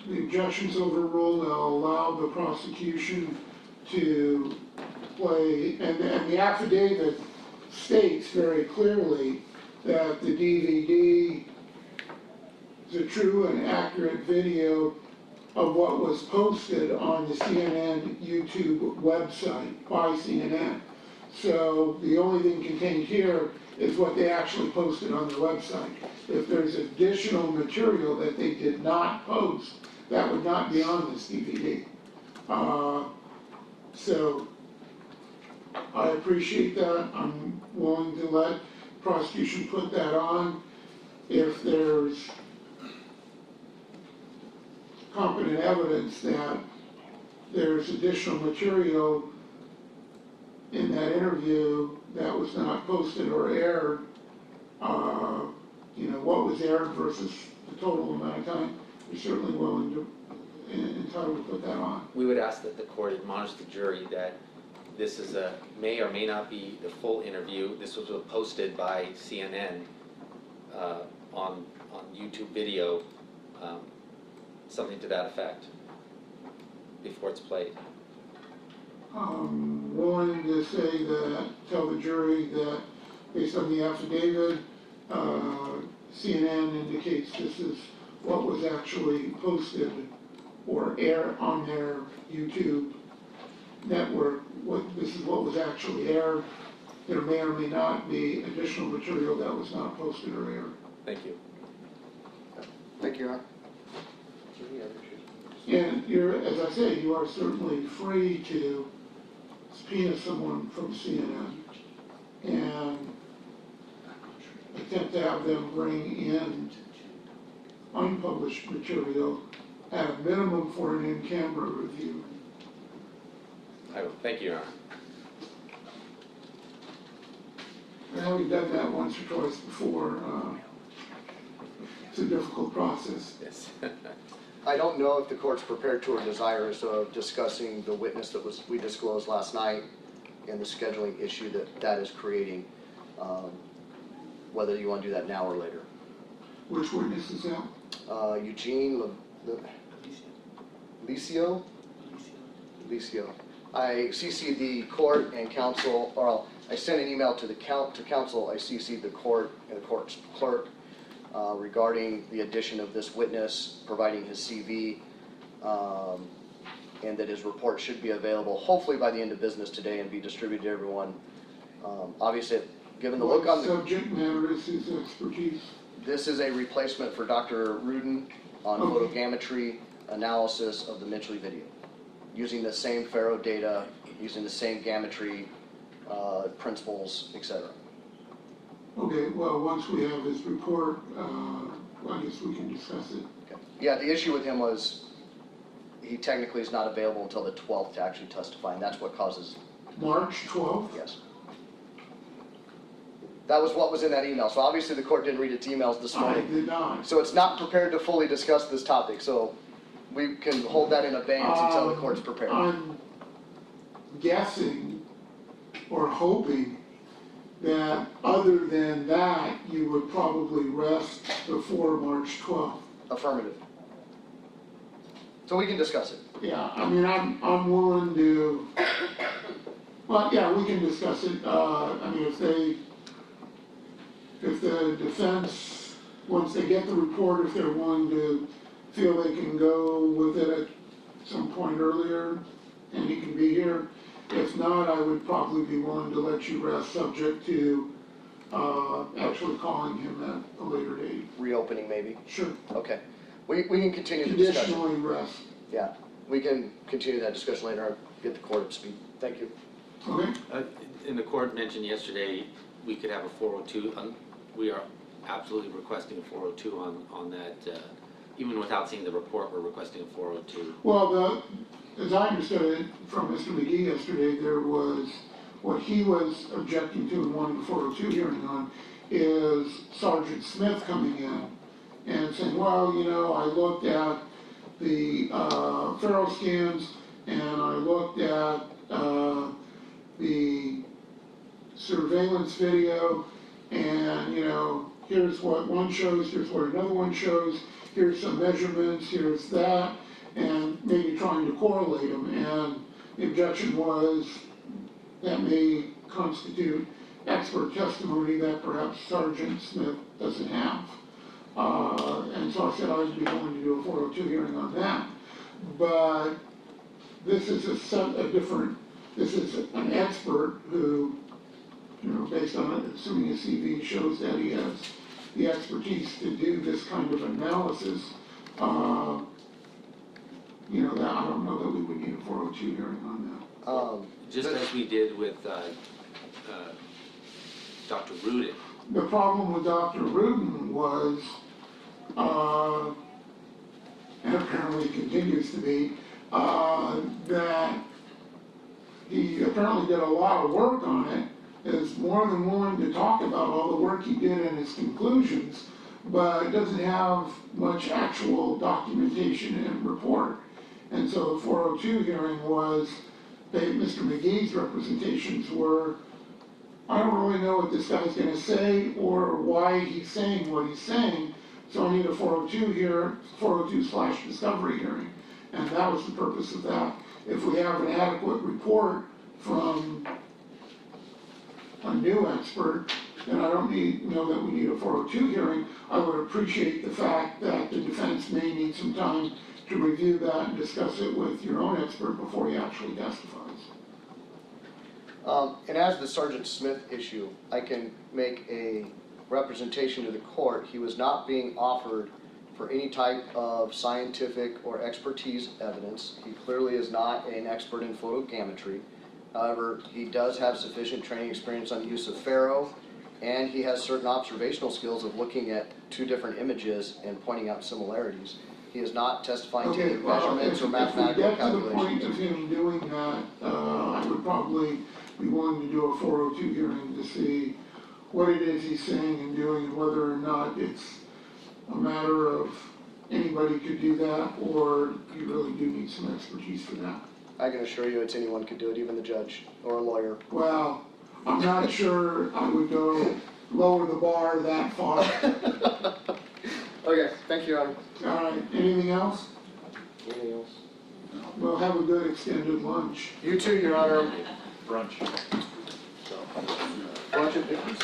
The objection's overruled. I'll allow the prosecution to play, and the affidavit states very clearly that the DVD is a true and accurate video of what was posted on the CNN YouTube website by CNN. So the only thing contained here is what they actually posted on their website. If there's additional material that they did not post, that would not be on this DVD. So I appreciate that. I'm willing to let prosecution put that on. If there's competent evidence that there's additional material in that interview that was not posted or aired, what was aired versus the total amount of time, we're certainly willing to, entitled to put that on. We would ask that the court admonish the jury that this is may or may not be the full interview. This was posted by CNN on YouTube video, something to that effect, before it's played. I'm willing to say that, tell the jury that based on the affidavit, CNN indicates this is what was actually posted or aired on their YouTube network. This is what was actually aired. There may or may not be additional material that was not posted or aired. Thank you. Thank you, Your Honor. And as I say, you are certainly free to subpoena someone from CNN and attempt to have them bring in unpublished material at a minimum for an in-camera review. I will. Thank you, Your Honor. Now, we've done that once or twice before. It's a difficult process. Yes. I don't know if the court's prepared to or desirous of discussing the witness that we disclosed last night and the scheduling issue that is creating, whether you want to do that now or later. Which witness is that? Eugene Licio? Licio. I CC'd the court and counsel, or I sent an email to counsel, I CC'd the court and the court's clerk regarding the addition of this witness, providing his CV, and that his report should be available hopefully by the end of business today and be distributed to everyone. Obviously, given the look on the... What subject matter is his expertise? This is a replacement for Dr. Rudin on photogrammetry analysis of the Mitchell video, using the same Faro data, using the same gammetry principles, etc. Okay, well, once we have his report, I guess we can discuss it. Okay. Yeah, the issue with him was he technically is not available until the 12th to actually testify, and that's what causes... March 12th? Yes. That was what was in that email. So obviously the court didn't read its emails this I morning. did not. So it's not prepared to fully discuss this topic, so we can hold that in abeyance until the court's prepared. I'm guessing or hoping that other than that, you would probably rest before March 12th. Affirmative. So we can discuss it. Yeah, I mean, I'm willing to, well, yeah, we can discuss it. I mean, if the defense, once they get the report, if they're willing to feel they can go with it at some point earlier, and he can be here. If not, I would probably be willing to let you rest, subject to actually calling him at a later date. Reopening maybe. Sure. Okay. We can continue the discussion. Conditionally rest. Yeah, we can continue that discussion later. I'll get the court up to speed. Thank you. Okay? And the court mentioned yesterday, we could have a 402, we are absolutely requesting a 402 on that, even without seeing the report, we're requesting a 402. Well, as I understood it from Mr. McGee yesterday, there was, what he was objecting to and wanting the 402 hearing on is Sergeant Smith coming in and saying, well, you know, I looked at the Faro scans and I looked at the surveillance video, and, you know, here's what one shows, here's what another one shows, here's some measurements, here's that, and maybe trying to correlate them. And the objection was that may constitute expert testimony that perhaps Sergeant Smith doesn't have. And so I said I would be willing to do a 402 hearing on that. But this is this is an expert who, you know, based on it, assuming his CV shows that he has the expertise to do this kind of analysis, you know, that I don't know that we would need a 402 hearing on that. Just as we did with Dr. Rudin. The problem with Dr. Rudin was, and apparently continues to be, that he apparently did a lot of work on it, is more than willing to talk about all the work he did and his conclusions, but doesn't have much actual documentation and report. And so the 402 hearing was, Mr. McGee's representations were, I don't really know what this guy's gonna say or why he's saying what he's saying, so I need a 402 here, 402/discovery hearing. And that was the purpose of that. If we have an adequate report from a new expert, then I don't know that we need a 402 hearing. I would appreciate the fact that the defense may need some time to review that and discuss it with your own expert before he actually testifies. And as the Sergeant Smith issue, I can make a representation to the court. He was not being offered for any type of scientific or expertise evidence. He clearly is not an expert in photogrammetry. However, he does have sufficient training experience on the use of Faro, and he has certain observational skills of looking at two different images and pointing out similarities. He is not testifying to any measurements or mathematical calculations. If we get to the point of him doing that, I would probably be willing to do a 402 hearing to see what it is he's saying and doing, and whether or not it's a matter of anybody could do that, or you really do need some expertise for that. I can assure you anyone could do it, even the judge or a lawyer. Well, I'm not sure I would go lower the bar that far. Okay, thank you, Your Honor. All right, anything else? Anything else? Well, have a good extended lunch. You too, Your Honor. Brunch. Lunch at Dickens?